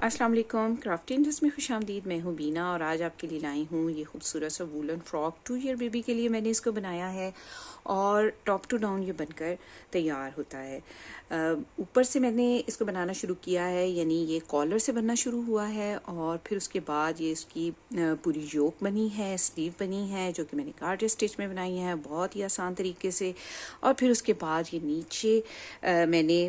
अस्सलाम वालेकुम। क्राफ्टी इंडस्ट में खुशामदीद। मैं हूँ बीना और आज आपके लिए लाई हूँ ये खूबसूरत सा वूलन फ्रॉक 2 ईयर बेबी के लिए मैंने इसको बनाया है और टॉप टू डाउन ये बनकर तैयार होता है। ऊपर से मैंने इसको बनाना शुरू किया है, यानी ये कॉलर से बनना शुरू हुआ है और फिर उसके बाद ये इसकी पूरी योक बनी है, स्लीव बनी है जो कि मैंने कार्ड स्टिच में बनाई है बहुत ही आसान तरीके से। और फिर उसके बाद ये नीचे मैंने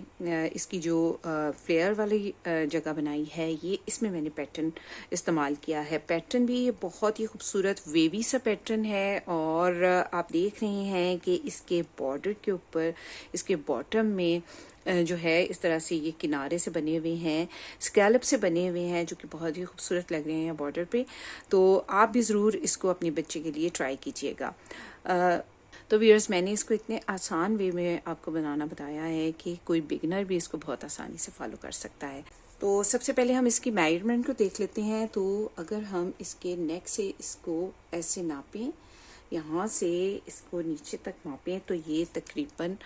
इसकी जो फ्लेयर वाली जगह बनाई है, ये इसमें मैंने पैटर्न इस्तेमाल किया है। पैटर्न भी ये बहुत ही खूबसूरत वेवी सा पैटर्न है और आप देख रहे हैं कि इसके बॉर्डर के ऊपर, इसके बॉटम में जो है इस तरह से ये किनारे से बने हुए हैं, स्कैलप से बने हुए हैं जो कि बहुत ही खूबसूरत लग रहे हैं बॉर्डर पे। तो आप भी ज़रूर इसको अपने बच्चे के लिए ट्राई कीजिएगा। तो व्यूअर्स, मैंने इसको इतने आसान वे में आपको बनाना बताया है कि कोई बिगनर भी इसको बहुत आसानी से फॉलो कर सकता है। तो सबसे पहले हम इसकी मेजरमेंट को देख लेते हैं। तो अगर हम इसके नेक से इसको ऐसे नापें, यहाँ से इसको नीचे तक मापें, तो ये तकरीबन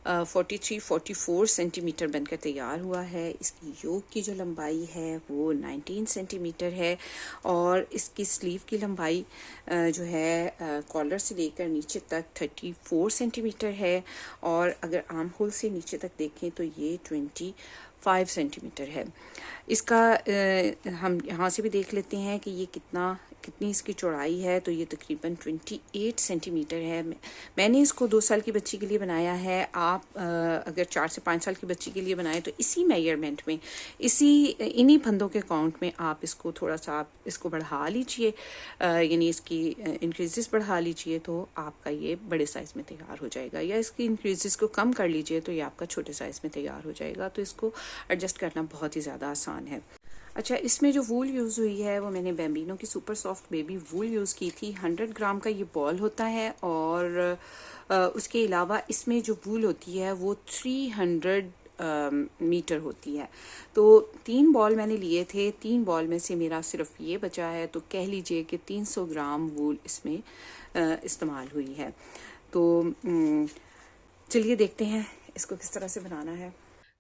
43-44 सेंटीमीटर बनकर तैयार हुआ है। इसकी योक की जो लंबाई है वो 19 सेंटीमीटर है और इसकी स्लीव की लंबाई जो है कॉलर से लेकर नीचे तक 34 सेंटीमीटर है और अगर आर्म होल से नीचे तक देखें तो ये 25 सेंटीमीटर है। इसका हम यहाँ से भी देख लेते हैं कि ये कितनी इसकी चौड़ाई है। तो ये तकरीबन 28 सेंटीमीटर है। मैंने इसको 2 साल की बच्ची के लिए बनाया है। आप अगर 4 से 5 साल की बच्ची के लिए बनाएं तो इसी मेजरमेंट में, इन्हीं फंदों के काउंट में आप इसको थोड़ा सा आप इसको बढ़ा लीजिए, यानी इसकी इंक्रीजेस बढ़ा लीजिए तो आपका ये बड़े साइज़ में तैयार हो जाएगा, या इसकी इंक्रीजेस को कम कर लीजिए तो ये आपका छोटे साइज़ में तैयार हो जाएगा। तो इसको एडजस्ट करना बहुत ही ज़्यादा आसान है। अच्छा, इसमें जो वूल यूज़ हुई है वो मैंने बैम्बिनो की सुपर सॉफ्ट बेबी वूल यूज़ की थी। 100 ग्राम का ये बॉल होता है और उसके अलावा इसमें जो वूल होती है वो 300 मीटर होती है। तो 3 बॉल मैंने लिए थे, 3 बॉल में से मेरा सिर्फ ये बचा है, तो कह लीजिए कि 300 ग्राम वूल इसमें इस्तेमाल हुई है। तो चलिए देखते हैं इसको किस तरह से बनाना है।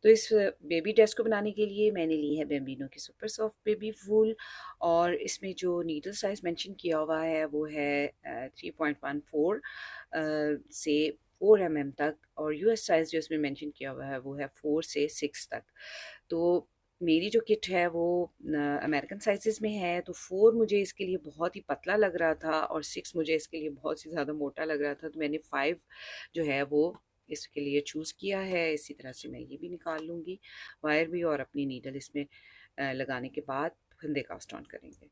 तो इस बेबी ड्रेस को बनाने के लिए मैंने ली है बैम्बिनो की सुपर सॉफ्ट बेबी वूल और इसमें जो नीडल साइज़ मेंशन किया हुआ है वो है 3.14 से 4 mm तक और यूएस साइज़ जो इसमें मेंशन किया हुआ है वो है 4 से 6 तक। तो मेरी जो किट है वो अमेरिकन साइजेस में है, तो 4 मुझे इसके लिए बहुत ही पतला लग रहा था और 6 मुझे इसके लिए बहुत ही ज़्यादा मोटा लग रहा था, तो मैंने 5 जो है वो इसके लिए चूज़ किया है। इसी तरह से मैं ये भी निकाल लूँगी वायर भी और अपनी नीडल इसमें लगाने के बाद फंदे कास्ट ऑन करेंगे।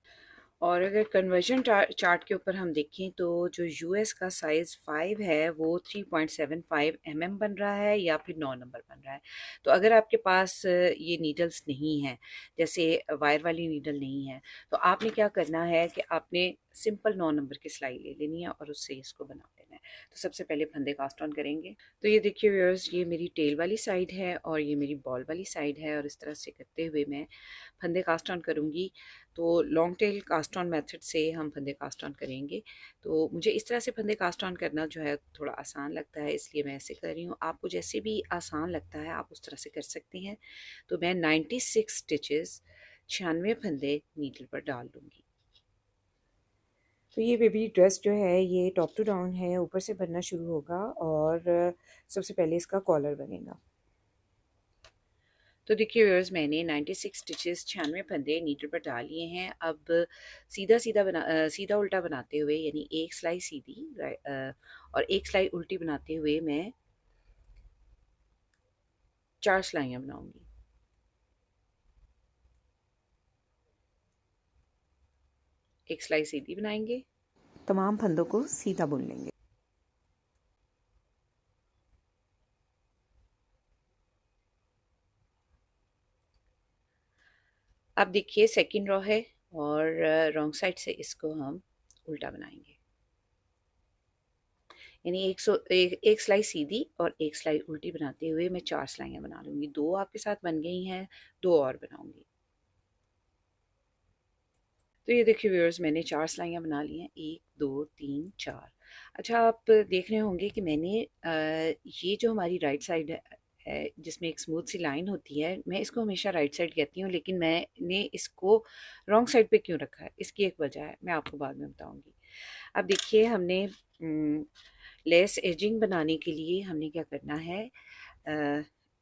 और अगर कन्वर्जन चार्ट के ऊपर हम देखें तो जो यूएस का साइज़ 5 है वो 3.75 mm बन रहा है या फिर 9 नंबर बन रहा है। तो अगर आपके पास ये नीडल्स नहीं हैं, जैसे वायर वाली नीडल नहीं है, तो आपने क्या करना है कि आपने सिंपल 9 नंबर की सिलाई ले लेनी है और उससे इसको बना लेना है। तो सबसे पहले फंदे कास्ट ऑन करेंगे। तो ये देखिए व्यूअर्स, ये मेरी टेल वाली साइड है और ये मेरी बॉल वाली साइड है और इस तरह से करते हुए मैं फंदे कास्ट ऑन करूँगी। तो long tail cast on method से हम फंदे कास्ट ऑन करेंगे। तो मुझे इस तरह से फंदे कास्ट ऑन करना जो है थोड़ा आसान लगता है, इसलिए मैं ऐसे कर रही हूँ। आपको जैसे भी आसान लगता है आप उस तरह से कर सकते हैं। तो मैं 96 स्टिचेस 96 फंदे नीडल पर डाल दूँगी। तो ये बेबी ड्रेस जो है ये टॉप टू डाउन है, ऊपर से बनना शुरू होगा और सबसे पहले इसका कॉलर बनेगा। तो देखिए व्यूअर्स, मैंने 96 स्टिचेस 96 फंदे नीडल पर डाल लिए हैं। अब सीधा उल्टा बनाते हुए, यानी एक सिलाई सीधी और एक सिलाई उल्टी बनाते हुए मैं 4 सिलाइयाँ बनाऊंगी। एक सिलाई सीधी बनाएंगे, तमाम फंदों को सीधा बुन लेंगे। अब देखिए सेकंड रो है और रॉन्ग साइड से इसको हम उल्टा बनाएंगे, यानी एक सिलाई सीधी और एक सिलाई उल्टी बनाते हुए मैं 4 सिलाइयाँ बना लूँगी। 2 आपके साथ बन गई हैं, 2 और बनाऊँगी। तो ये देखिए व्यूअर्स, मैंने 4 सिलाइयाँ बना ली हैं, 1 2 3 4। अच्छा, आप देख रहे होंगे कि मैंने ये जो हमारी राइट साइड है जिसमें एक स्मूथ सी लाइन होती है, मैं इसको हमेशा राइट साइड कहती हूँ, लेकिन मैंने इसको रॉन्ग साइड पे क्यों रखा है, इसकी एक वजह है, मैं आपको बाद में बताऊँगी। अब देखिए, हमने लेस एजिंग बनाने के लिए हमने क्या करना है,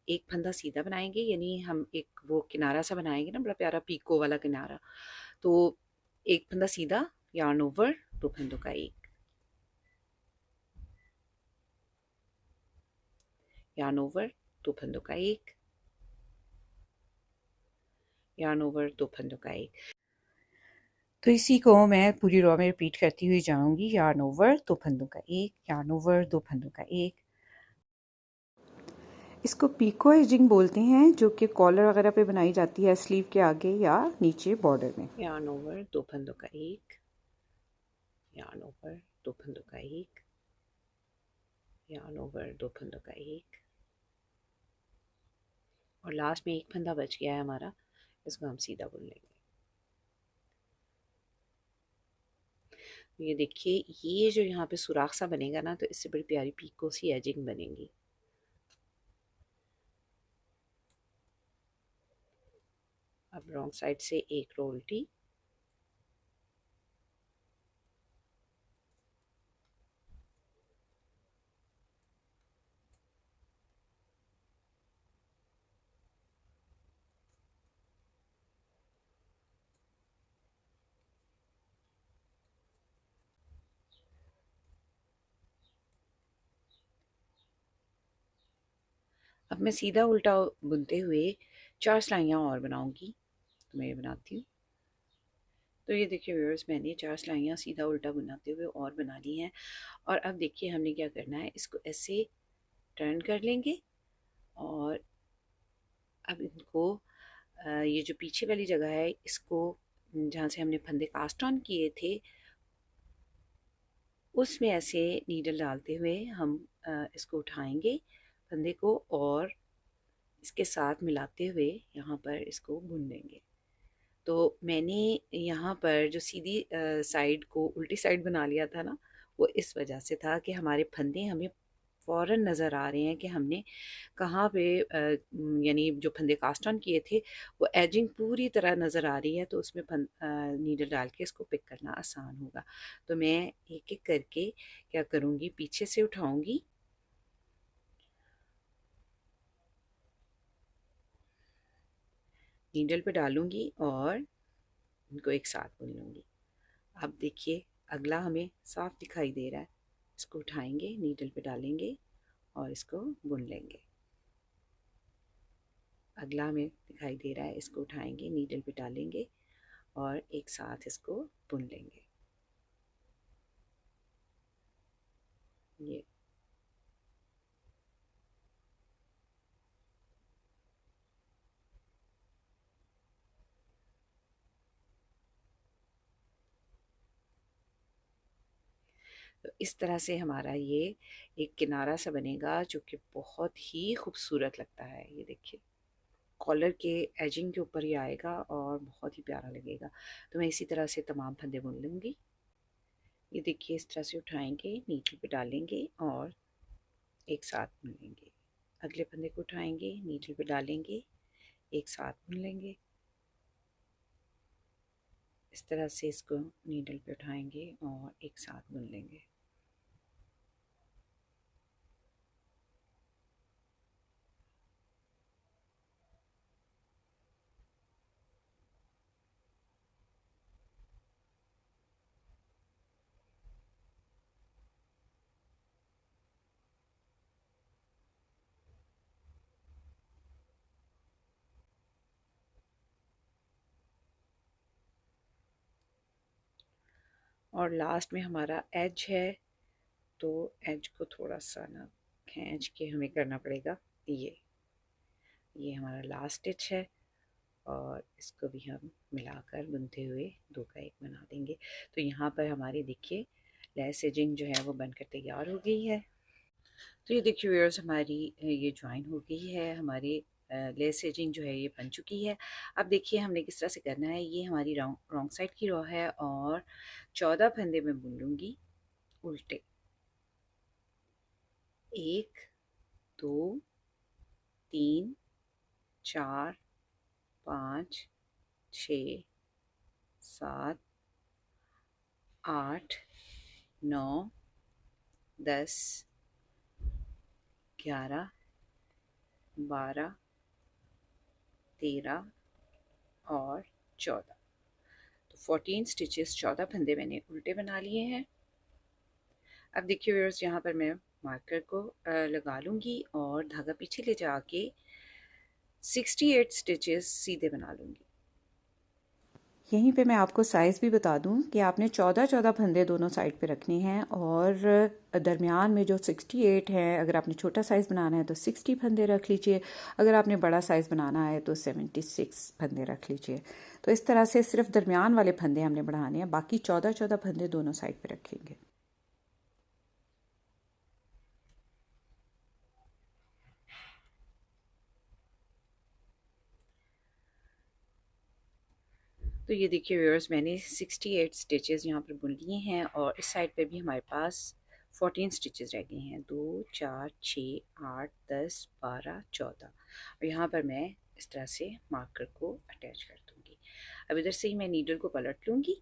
एक फंदा सीधा बनाएंगे, यानी हम एक वो किनारा सा बनाएंगे ना, बड़ा प्यारा पीको वाला किनारा। तो एक फंदा सीधा, यार्न ओवर, दो फंदों का एक, यार्न ओवर, दो फंदों का एक, यार्न ओवर, दो फंदों का एक। तो इसी को मैं पूरी रो में रिपीट करती हुई जाऊंगी। यार्न ओवर, दो फंदों का एक, यार्न ओवर, दो फंदों का एक। इसको पीको एजिंग बोलते हैं, जो कि कॉलर वगैरह पे बनाई जाती है, स्लीव के आगे या नीचे बॉर्डर में। यार्न ओवर, दो फंदों का एक, यार्न ओवर, दो फंदों का एक, यार्न ओवर, दो फंदों का एक, और लास्ट में एक फंदा बच गया है हमारा, इसको हम सीधा बुन लेंगे। ये देखिए, ये जो यहाँ पे सुराख सा बनेगा ना, तो इससे बड़ी प्यारी पीको सी एजिंग बनेगी। अब रॉन्ग साइड से एक रो उल्टी, अब मैं सीधा उल्टा बुनते हुए 4 सिलाइयाँ और बनाऊंगी, तो मैं ये बनाती हूँ। तो ये देखिए व्यूअर्स, मैंने 4 सिलाइयाँ सीधा उल्टा बनाते हुए और बना ली हैं। और अब देखिए हमने क्या करना है, इसको ऐसे टर्न कर लेंगे, और अब इनको ये जो पीछे वाली जगह है, इसको जहाँ से हमने फंदे कास्ट ऑन किए थे, उसमें ऐसे नीडल डालते हुए हम इसको उठाएंगे फंदे को, और इसके साथ मिलाते हुए यहाँ पर इसको बुन लेंगे। तो मैंने यहाँ पर जो सीधी साइड को उल्टी साइड बना लिया था ना, वो इस वजह से था कि हमारे फंदे हमें फ़ौरन नज़र आ रहे हैं कि हमने कहाँ पे यानी जो फंदे कास्ट ऑन किए थे, वो एजिंग पूरी तरह नज़र आ रही है, तो उसमें नीडल डाल के इसको पिक करना आसान होगा। तो मैं एक एक करके क्या करूँगी, पीछे से उठाऊँगी, नीडल पे डालूँगी और इनको एक साथ बुन लूँगी। अब देखिए, अगला हमें साफ दिखाई दे रहा है, इसको उठाएंगे, नीडल पे डालेंगे और इसको बुन लेंगे। अगला हमें दिखाई दे रहा है, इसको उठाएंगे, नीडल पे डालेंगे और एक साथ इसको बुन लेंगे। ये तो इस तरह से हमारा ये एक किनारा सा बनेगा, जो कि बहुत ही खूबसूरत लगता है। ये देखिए, कॉलर के एजिंग के ऊपर ये आएगा और बहुत ही प्यारा लगेगा। तो मैं इसी तरह से तमाम फंदे बुन लूँगी। ये देखिए, इस तरह से उठाएंगे, नीचे पे डालेंगे और एक साथ बुन लेंगे। अगले फंदे को उठाएंगे, नीचे पे डालेंगे, एक साथ बुन लेंगे। इस तरह से इसको नीडल पे उठाएंगे और एक साथ बुन लेंगे। और लास्ट में हमारा एज है, तो एज को थोड़ा सा ना खींच के हमें करना पड़ेगा। ये हमारा लास्ट स्टिच है, और इसको भी हम मिलाकर बुनते हुए दो का एक बना देंगे। तो यहाँ पर हमारी देखिए लेस एजिंग जो है वो बनकर तैयार हो गई है। तो ये देखिए व्यूअर्स, हमारी ये ज्वाइन हो गई है, हमारी लेस एजिंग जो है ये बन चुकी है। अब देखिए हमने किस तरह से करना है। ये हमारी रॉन्ग साइड की रो है, और 14 फंदे में बुन लूँगी उल्टे, 1 2 3, 4, 5, 6, 7, 8, 9, 10, 11, 12, 13 और 14। तो 14 स्टिचेस, 14 फंदे मैंने उल्टे बना लिए हैं। अब देखिए व्यूअर्स, यहाँ पर मैं मार्कर को लगा लूँगी और धागा पीछे ले जाके 68 स्टिचेस सीधे बना लूँगी। यहीं पे मैं आपको साइज़ भी बता दूं कि आपने 14-14 फंदे दोनों साइड पे रखने हैं और दरमियान में जो 68 है, अगर आपने छोटा साइज़ बनाना है तो 60 फंदे रख लीजिए, अगर आपने बड़ा साइज़ बनाना है तो 76 फंदे रख लीजिए। तो इस तरह से सिर्फ दरमियान वाले फंदे हमने बढ़ाने हैं, बाकी 14-14 फंदे दोनों साइड पे रखेंगे। तो ये देखिए व्यूअर्स, मैंने 68 स्टिचेस यहाँ पर बुन लिए हैं और इस साइड पे भी हमारे पास 14 स्टिचेस रह गए हैं। 2, 4, 6, 8, 10, 12, 14 और यहाँ पर मैं इस तरह से मार्कर को अटैच कर दूँगी। अब इधर से ही मैं नीडल को पलट लूँगी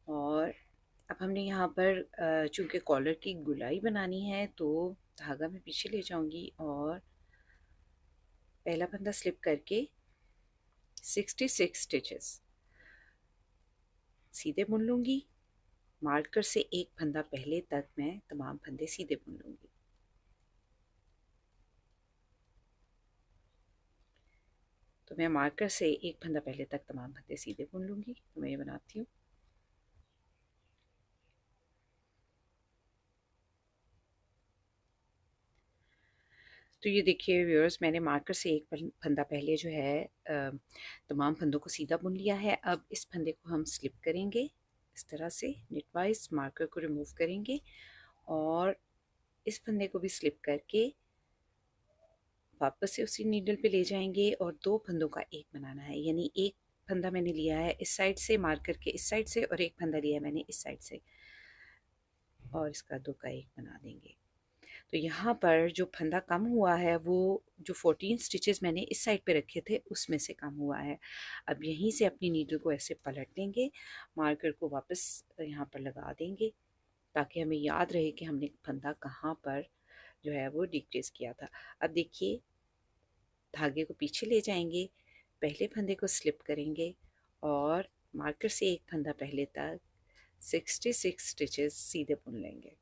और अब हमने यहाँ पर चूँकि कॉलर की गुलाई बनानी है तो धागा मैं पीछे ले जाऊँगी और पहला फंदा स्लिप करके 66 स्टिचेस सीधे बुन लूँगी। मार्कर से एक फंदा पहले तक मैं तमाम फंदे सीधे बुन लूँगी। तो मैं मार्कर से एक फंदा पहले तक तमाम फंदे सीधे बुन लूँगी। तो मैं ये बनाती हूँ। तो ये देखिए व्यूअर्स, मैंने मार्कर से एक फंदा पहले जो है तमाम फंदों को सीधा बुन लिया है। अब इस फंदे को हम स्लिप करेंगे इस तरह से निटवाइज, मार्कर को रिमूव करेंगे और इस फंदे को भी स्लिप करके वापस से उसी नीडल पे ले जाएंगे और दो फंदों का एक बनाना है। यानी एक फंदा मैंने लिया है इस साइड से मार्कर के इस साइड से और एक फंदा लिया है मैंने इस साइड से और इसका दो का एक बना देंगे। तो यहाँ पर जो फंदा कम हुआ है वो जो 14 स्टिचेस मैंने इस साइड पे रखे थे उसमें से कम हुआ है। अब यहीं से अपनी नीडल को ऐसे पलट देंगे, मार्कर को वापस यहाँ पर लगा देंगे ताकि हमें याद रहे कि हमने फंदा कहाँ पर जो है वो डिक्रीज किया था। अब देखिए, धागे को पीछे ले जाएंगे, पहले फंदे को स्लिप करेंगे और मार्कर से एक फंदा पहले तक 66 स्टिचेस सीधे बुन लेंगे।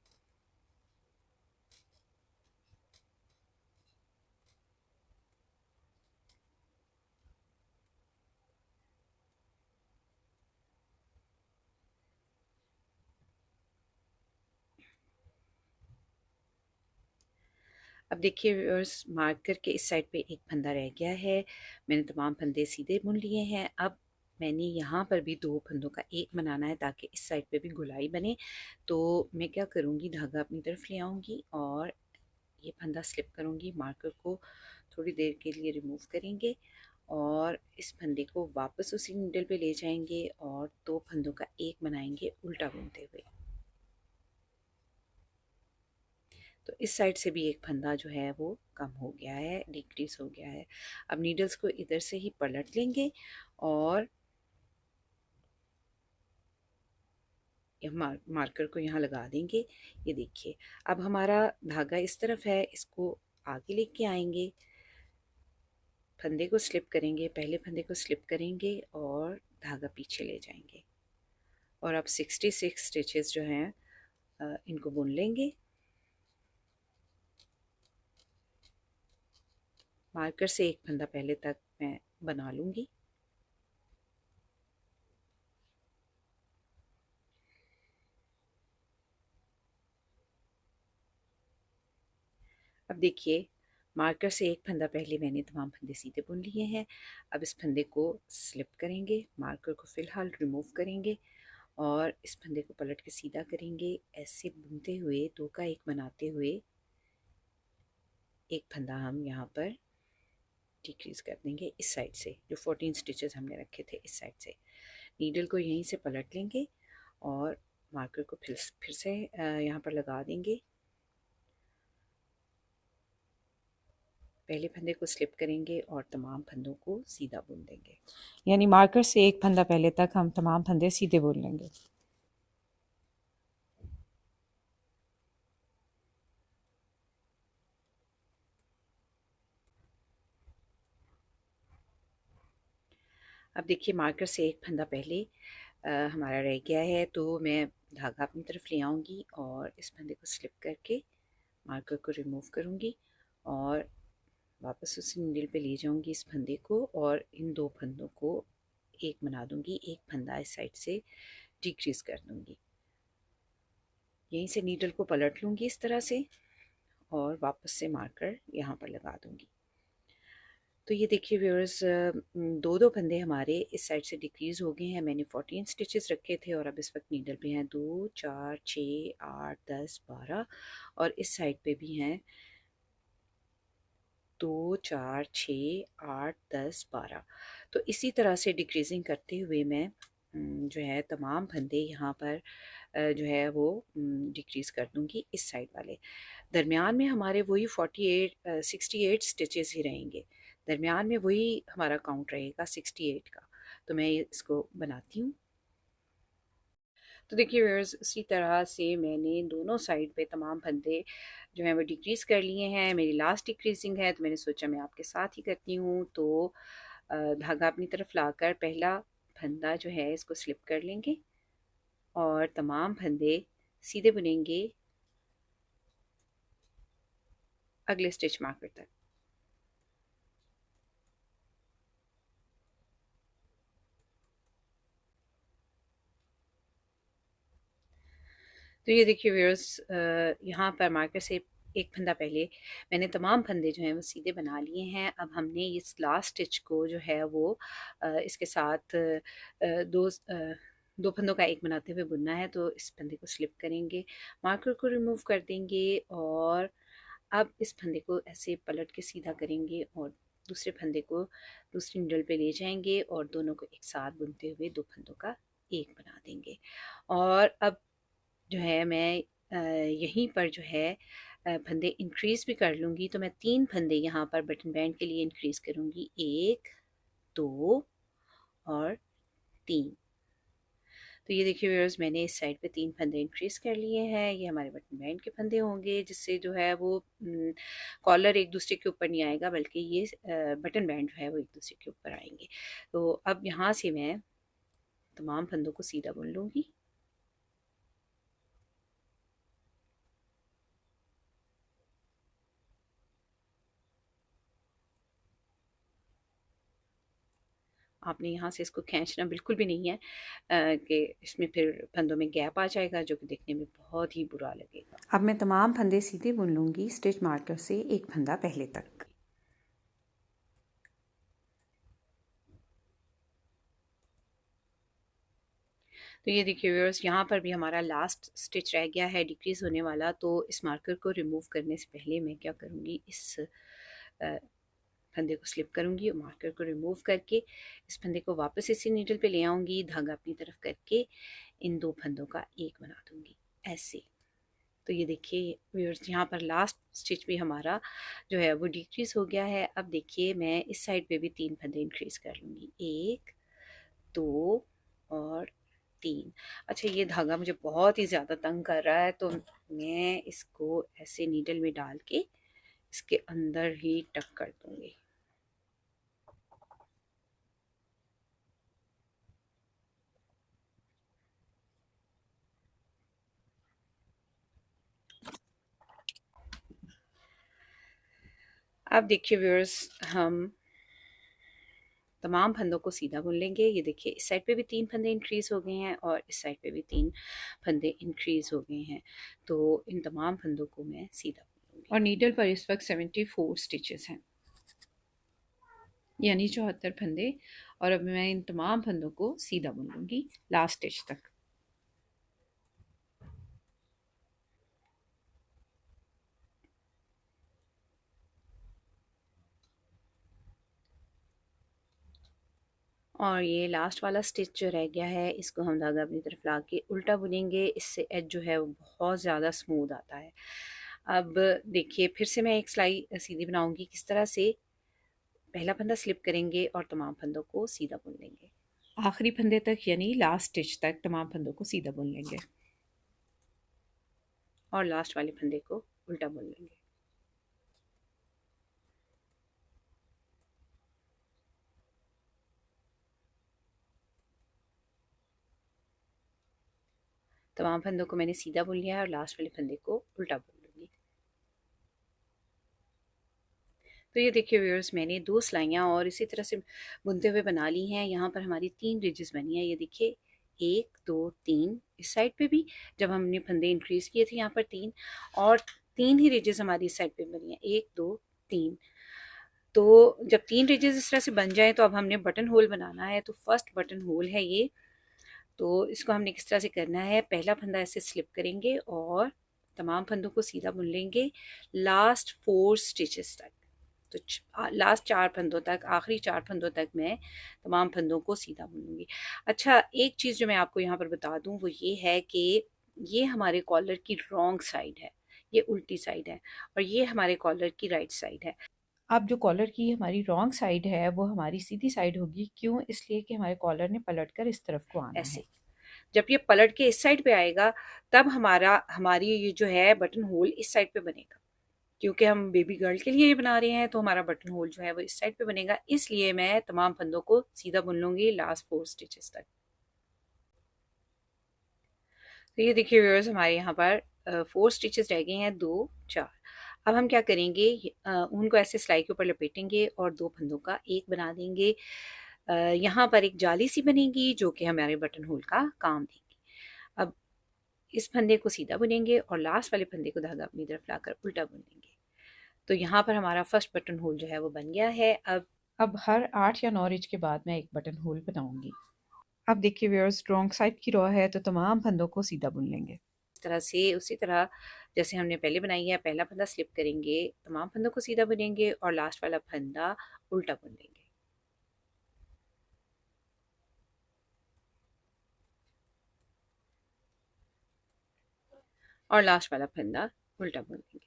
अब देखिए व्यूअर्स, मार्कर के इस साइड पे एक फंदा रह गया है। मैंने तमाम फंदे सीधे बुन लिए हैं। अब मैंने यहाँ पर भी दो फंदों का एक बनाना है ताकि इस साइड पे भी गुलाई बने। तो मैं क्या करूँगी, धागा अपनी तरफ ले आऊँगी और ये फंदा स्लिप करूँगी, मार्कर को थोड़ी देर के लिए रिमूव करेंगे और इस फंदे को वापस उसी नीडल पे ले जाएंगे और दो फंदों का एक बनाएंगे उल्टा बुनते हुए। तो इस साइड से भी एक फंदा जो है वो कम हो गया है, डिक्रीज हो गया है। अब नीडल्स को इधर से ही पलट लेंगे और मार्कर को यहाँ लगा देंगे। ये देखिए, अब हमारा धागा इस तरफ है, इसको आगे लेके आएंगे, फंदे को स्लिप करेंगे, पहले फंदे को स्लिप करेंगे और धागा पीछे ले जाएंगे और अब 66 स्टिचेस जो हैं इनको बुन लेंगे। मार्कर से एक फंदा पहले तक मैं बना लूँगी। अब देखिए, मार्कर से एक फंदा पहले मैंने तमाम फंदे सीधे बुन लिए हैं। अब इस फंदे को स्लिप करेंगे, मार्कर को फ़िलहाल रिमूव करेंगे और इस फंदे को पलट के सीधा करेंगे। ऐसे बुनते हुए दो का एक बनाते हुए एक फंदा हम यहाँ पर डिक्रीज कर देंगे इस साइड से, जो 14 स्टिचेस हमने रखे थे इस साइड से। नीडल को यहीं से पलट लेंगे और मार्कर को फिर से यहाँ पर लगा देंगे पहले फंदे को स्लिप करेंगे और तमाम फंदों को सीधा बुन देंगे, यानी मार्कर से एक फंदा पहले तक हम तमाम फंदे सीधे बुन लेंगे। अब देखिए मार्कर से एक फंदा पहले हमारा रह गया है, तो मैं धागा अपनी तरफ ले आऊँगी और इस फंदे को स्लिप करके मार्कर को रिमूव करूँगी और वापस उसी नीडल पे ले जाऊँगी इस फंदे को और इन दो फंदों को एक बना दूँगी। एक फंदा इस साइड से डिक्रीज कर दूँगी। यहीं से नीडल को पलट लूँगी इस तरह से और वापस से मार्कर यहाँ पर लगा दूँगी। तो ये देखिए व्यूअर्स, दो दो फंदे हमारे इस साइड से डिक्रीज़ हो गए हैं। मैंने 14 स्टिचेस रखे थे और अब इस वक्त नीडल पे हैं 2 4 6 8 10 12 और इस साइड पे भी हैं 2 4 6 8 10 12। तो इसी तरह से डिक्रीजिंग करते हुए मैं जो है तमाम फंदे यहाँ पर जो है वो डिक्रीज़ कर दूँगी इस साइड वाले। दरमियान में हमारे वही 68 स्टिचेस ही रहेंगे। दरमियान में वही हमारा काउंट रहेगा 68 का। तो मैं इसको बनाती हूँ। तो देखिए व्यूअर्स, इसी तरह से मैंने दोनों साइड पे तमाम फंदे जो हैं वो डिक्रीज़ कर लिए हैं। मेरी लास्ट डिक्रीजिंग है तो मैंने सोचा मैं आपके साथ ही करती हूँ। तो धागा अपनी तरफ लाकर पहला फंदा जो है इसको स्लिप कर लेंगे और तमाम फंदे सीधे बुनेंगे अगले स्टिच मार्कर तक। तो ये देखिए व्यूअर्स, यहाँ पर मार्कर से एक फंदा पहले मैंने तमाम फंदे जो हैं वो सीधे बना लिए हैं। अब हमने इस लास्ट स्टिच को जो है वो इसके साथ दो फंदों का एक बनाते हुए बुनना है। तो इस फंदे को स्लिप करेंगे, मार्कर को रिमूव कर देंगे और अब इस फंदे को ऐसे पलट के सीधा करेंगे और दूसरे फंदे को दूसरी नीडल पे ले जाएंगे और दोनों को एक साथ बुनते हुए दो फंदों का एक बना देंगे। और अब जो है मैं यहीं पर जो है फंदे इंक्रीज़ भी कर लूँगी। तो मैं 3 फंदे यहाँ पर बटन बैंड के लिए इंक्रीज़ करूँगी, 1 2 और 3। तो ये देखिए व्यूअर्स, मैंने इस साइड पे 3 फंदे इंक्रीज़ कर लिए हैं। ये हमारे बटन बैंड के फंदे होंगे, जिससे जो है वो कॉलर एक दूसरे के ऊपर नहीं आएगा, बल्कि ये बटन बैंड जो है वो एक दूसरे के ऊपर आएंगे। तो अब यहाँ से मैं तमाम फंदों को सीधा बुन लूँगी। आपने यहाँ से इसको खींचना बिल्कुल भी नहीं है कि इसमें फिर फंदों में गैप आ जाएगा, जो कि देखने में बहुत ही बुरा लगेगा। अब मैं तमाम फंदे सीधे बुन लूँगी स्टिच मार्कर से एक फंदा पहले तक। तो ये देखिए व्यूअर्स, यहाँ पर भी हमारा लास्ट स्टिच रह गया है डिक्रीज़ होने वाला। तो इस मार्कर को रिमूव करने से पहले मैं क्या करूँगी, इस फंदे को स्लिप करूँगी और मार्कर को रिमूव करके इस फंदे को वापस इसी नीडल पे ले आऊँगी, धागा अपनी तरफ करके इन दो फंदों का एक बना दूँगी ऐसे। तो ये देखिए व्यूअर्स, यहाँ पर लास्ट स्टिच भी हमारा जो है वो डिक्रीज़ हो गया है। अब देखिए मैं इस साइड पे भी 3 फंदे इंक्रीज़ कर लूँगी, 1 2 और 3। अच्छा, ये धागा मुझे बहुत ही ज़्यादा तंग कर रहा है, तो मैं इसको ऐसे नीडल में डाल के इसके अंदर ही टक कर दूँगी। अब देखिए व्यूअर्स, हम तमाम फंदों को सीधा बुन लेंगे। ये देखिए इस साइड पे भी 3 फंदे इंक्रीज़ हो गए हैं और इस साइड पे भी 3 फंदे इंक्रीज़ हो गए हैं। तो इन तमाम फंदों को मैं सीधा बुन लूँगी और नीडल पर इस वक्त 74 स्टिचेस हैं, यानी 74 फंदे। और अब मैं इन तमाम फंदों को सीधा बुन लूँगी लास्ट स्टिच तक। और ये लास्ट वाला स्टिच जो रह गया है, इसको हम धागा अपनी तरफ ला के उल्टा बुनेंगे। इससे एज जो है वो बहुत ज़्यादा स्मूथ आता है। अब देखिए फिर से मैं एक सिलाई सीधी बनाऊंगी। किस तरह से, पहला फंदा स्लिप करेंगे और तमाम फंदों को सीधा बुन लेंगे, आखिरी फंदे तक यानी लास्ट स्टिच तक तमाम फंदों को सीधा बुन लेंगे और लास्ट वाले फंदे को उल्टा बुन लेंगे। तमाम फंदों को मैंने सीधा बुन लिया है और लास्ट वाले फंदे को उल्टा बुन लूँगी। तो ये देखिए व्यूअर्स, मैंने 2 सिलाइयाँ और इसी तरह से बुनते हुए बना ली हैं। यहाँ पर हमारी 3 रिजेस बनी है। ये देखिए 1 2 3, इस साइड पे भी जब हमने फंदे इंक्रीज़ किए थे यहाँ पर 3, और 3 ही रिजेस हमारी इस साइड पे बनी है, 1 2 3। तो जब 3 रिजेस इस तरह से बन जाए तो अब हमने बटन होल बनाना है। तो फर्स्ट बटन होल है ये। तो इसको हमने किस तरह से करना है, पहला फंदा ऐसे स्लिप करेंगे और तमाम फंदों को सीधा बुन लेंगे लास्ट 4 स्टिचेस तक। तो लास्ट 4 फंदों तक, आखिरी 4 फंदों तक मैं तमाम फंदों को सीधा बुनूंगी। अच्छा, एक चीज़ जो मैं आपको यहाँ पर बता दूँ वो ये है कि ये हमारे कॉलर की रॉन्ग साइड है, ये उल्टी साइड है, और ये हमारे कॉलर की राइट साइड है। अब जो कॉलर की हमारी रॉन्ग साइड है वो हमारी सीधी साइड होगी। क्यों? इसलिए कि हमारे कॉलर ने पलट कर इस तरफ को आना ऐसे है। जब ये पलट के इस साइड पे आएगा तब हमारी ये जो है बटन होल इस साइड पे बनेगा। क्योंकि हम बेबी गर्ल के लिए ये बना रहे हैं तो हमारा बटन होल जो है वो इस साइड पे बनेगा। इसलिए मैं तमाम फंदों को सीधा बुन लूंगी लास्ट 4 स्टिचेस तक। तो ये देखिए व्यूअर्स, हमारे यहाँ पर 4 स्टिचेस रह गए हैं, 2 4। अब हम क्या करेंगे, उनको ऐसे सिलाई के ऊपर लपेटेंगे और 2 फंदों का एक बना देंगे। यहाँ पर एक जाली सी बनेगी जो कि हमारे बटन होल का काम देगी। अब इस फंदे को सीधा बुनेंगे और लास्ट वाले फंदे को धागा अपनी तरफ लाकर उल्टा बुन देंगे। तो यहाँ पर हमारा फर्स्ट बटन होल जो है वो बन गया है। अब हर 8 या 9 इंच के बाद मैं एक बटन होल बनाऊंगी। अब देखिए व्यूअर्स, रॉन्ग साइड की रॉ है तो तमाम फंदों को सीधा बुन लेंगे। इस तरह से, उसी तरह जैसे हमने पहले बनाई है, पहला फंदा स्लिप करेंगे, तमाम फंदों को सीधा बुनेंगे और लास्ट वाला फंदा उल्टा बुन लेंगे। और लास्ट वाला फंदा उल्टा बुन लेंगे।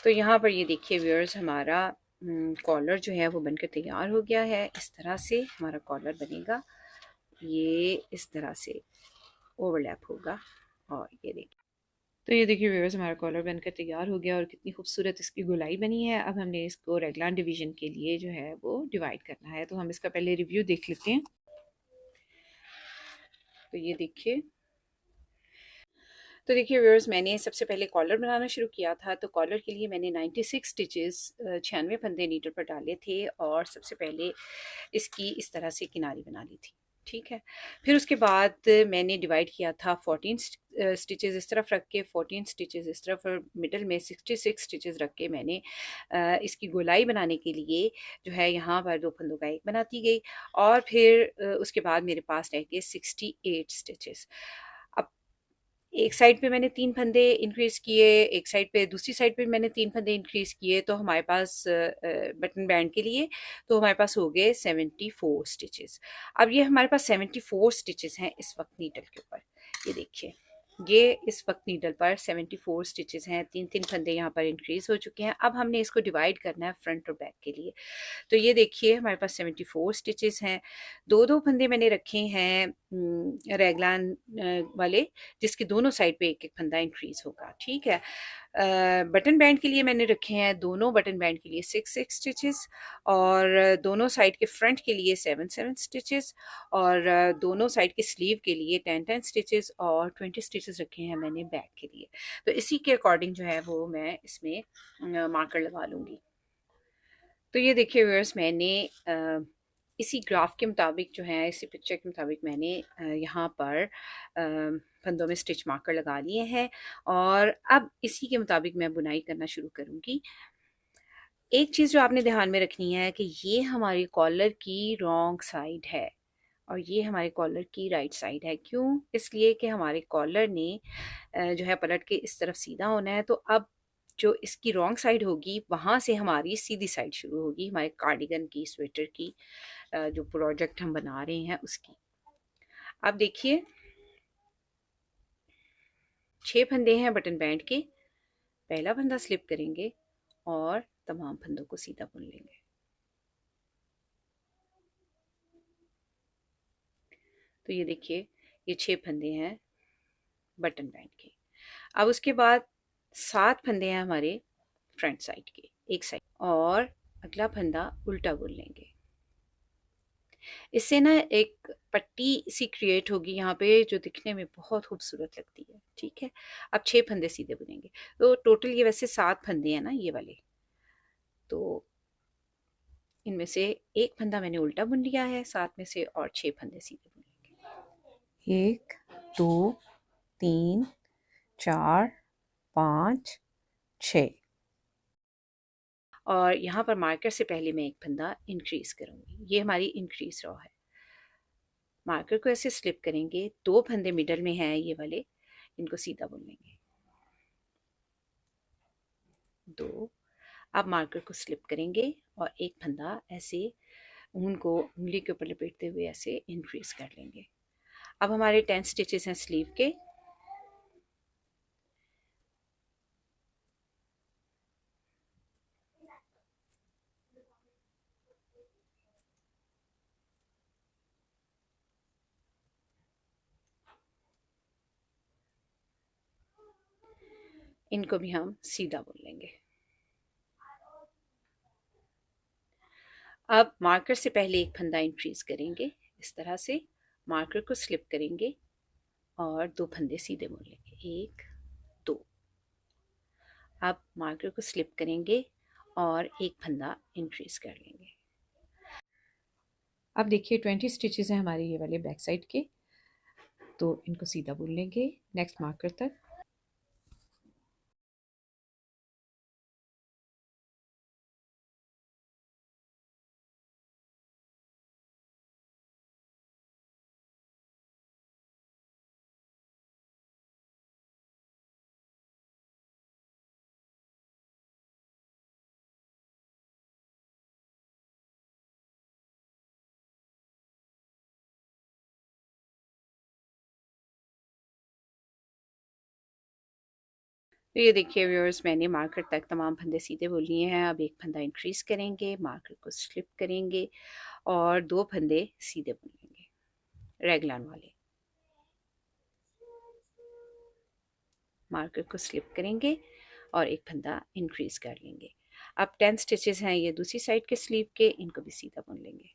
तो यहाँ पर ये देखिए व्यूअर्स, हमारा कॉलर जो है वो बनकर तैयार हो गया है। इस तरह से हमारा कॉलर बनेगा, ये इस तरह से ओवरलैप होगा। और ये देखिए, तो ये देखिए व्यूअर्स, हमारा कॉलर बनकर तैयार हो गया और कितनी खूबसूरत इसकी गोलाई बनी है। अब हमने इसको रेगलान डिवीजन के लिए जो है वो डिवाइड करना है। तो हम इसका पहले रिव्यू देख लेते हैं। तो ये देखिए, तो देखिए व्यूअर्स, मैंने सबसे पहले कॉलर बनाना शुरू किया था। तो कॉलर के लिए मैंने 96 स्टिचेस 96 फंदे नीडल पर डाले थे और सबसे पहले इसकी इस तरह से किनारी बना ली थी। ठीक है, फिर उसके बाद मैंने डिवाइड किया था 14 स्टिचेस इस तरफ रख के, 14 स्टिचेस इस तरफ, और मिडल में 66 स्टिचेस रख के मैंने इसकी गोलाई बनाने के लिए जो है यहाँ पर 2 फंदों का एक बनाती गई। और फिर उसके बाद मेरे पास रह गए 68 स्टिचेस। अब एक साइड पे मैंने 3 फंदे इंक्रीज़ किए, एक साइड पे, दूसरी साइड पे मैंने 3 फंदे इंक्रीज़ किए। तो हमारे पास बटन बैंड के लिए तो हमारे पास हो गए 74 स्टिचेस। अब ये हमारे पास 74 स्टिचेस हैं इस वक्त नीडल के ऊपर। ये देखिए, ये इस वक्त नीडल पर 74 स्टिचेस हैं, 3-3 फंदे यहाँ पर इंक्रीज़ हो चुके हैं। अब हमने इसको डिवाइड करना है फ्रंट और बैक के लिए। तो ये देखिए, हमारे पास 74 स्टिचेस हैं। 2-2 फंदे मैंने रखे हैं रैगलान वाले, जिसके दोनों साइड पे एक-एक फंदा इंक्रीज़ होगा। ठीक है। बटन बैंड के लिए मैंने रखे हैं, दोनों बटन बैंड के लिए 6-6 स्टिचेस, और दोनों साइड के फ्रंट के लिए 7-7 स्टिचेस, और दोनों साइड के स्लीव के लिए 10-10 स्टिचेस, और 20 स्टिचेस रखे हैं मैंने बैक के लिए। तो इसी के अकॉर्डिंग जो है वो मैं इसमें मार्कर लगा लूँगी। तो ये देखिए व्यूअर्स, मैंने इसी ग्राफ के मुताबिक जो है, इसी पिक्चर के मुताबिक मैंने यहाँ पर फंदों में स्टिच मार्कर लगा लिए हैं और अब इसी के मुताबिक मैं बुनाई करना शुरू करूँगी। एक चीज़ जो आपने ध्यान में रखनी है कि ये हमारी कॉलर की रॉन्ग साइड है और ये हमारे कॉलर की राइट साइड है। क्यों? इसलिए कि हमारे कॉलर ने जो है पलट के इस तरफ सीधा होना है। तो अब जो इसकी रॉन्ग साइड होगी वहाँ से हमारी सीधी साइड शुरू होगी, हमारे कार्डिगन की, स्वेटर की, जो प्रोजेक्ट हम बना रहे हैं उसकी। अब देखिए, 6 फंदे हैं बटन बैंड के, पहला फंदा स्लिप करेंगे और तमाम फंदों को सीधा बुन लेंगे। तो ये देखिए, ये 6 फंदे हैं बटन बैंड के। अब उसके बाद 7 फंदे हैं हमारे फ्रंट साइड के, एक साइड, और अगला फंदा उल्टा बुन लेंगे। इससे ना एक पट्टी सी क्रिएट होगी यहाँ पे जो दिखने में बहुत खूबसूरत लगती है। ठीक है, अब 6 फंदे सीधे बुनेंगे। तो टोटल ये वैसे 7 फंदे हैं ना ये वाले, तो इनमें से एक फंदा मैंने उल्टा बुन लिया है, 7 में से, और 6 फंदे सीधे बुन लेंगे। 1 2 3 4 5 6। और यहाँ पर मार्कर से पहले मैं एक फंदा इंक्रीज करूँगी। ये हमारी इंक्रीज रॉ है। मार्कर को ऐसे स्लिप करेंगे, 2 फंदे मिडल में हैं ये वाले, इनको सीधा बुन लेंगे। 2। अब मार्कर को स्लिप करेंगे और एक फंदा ऐसे ऊन को उंगली के ऊपर लपेटते हुए ऐसे इंक्रीज कर लेंगे। अब हमारे 10 स्टिचेस हैं स्लीव के। इनको भी हम सीधा बुन लेंगे। अब मार्कर से पहले एक फंदा इंक्रीज करेंगे, इस तरह से मार्कर को स्लिप करेंगे और 2 फंदे सीधे बुन लेंगे। 1 2। अब मार्कर को स्लिप करेंगे और एक फंदा इंक्रीज कर लेंगे। अब देखिए 20 स्टिचेस हैं हमारे ये वाले बैक साइड के, तो इनको सीधा बुन लेंगे नेक्स्ट मार्कर तक। तो ये देखिए व्यूअर्स, मैंने मार्कर तक तमाम फंदे सीधे बुन लिए हैं। अब एक फंदा इंक्रीज करेंगे, मार्कर को स्लिप करेंगे और 2 फंदे सीधे बुन लेंगे रेगलान वाले। मार्कर को स्लिप करेंगे और एक फंदा इंक्रीज कर लेंगे। अब 10 स्टिचेस हैं ये दूसरी साइड के स्लीव के, इनको भी सीधा बुन लेंगे।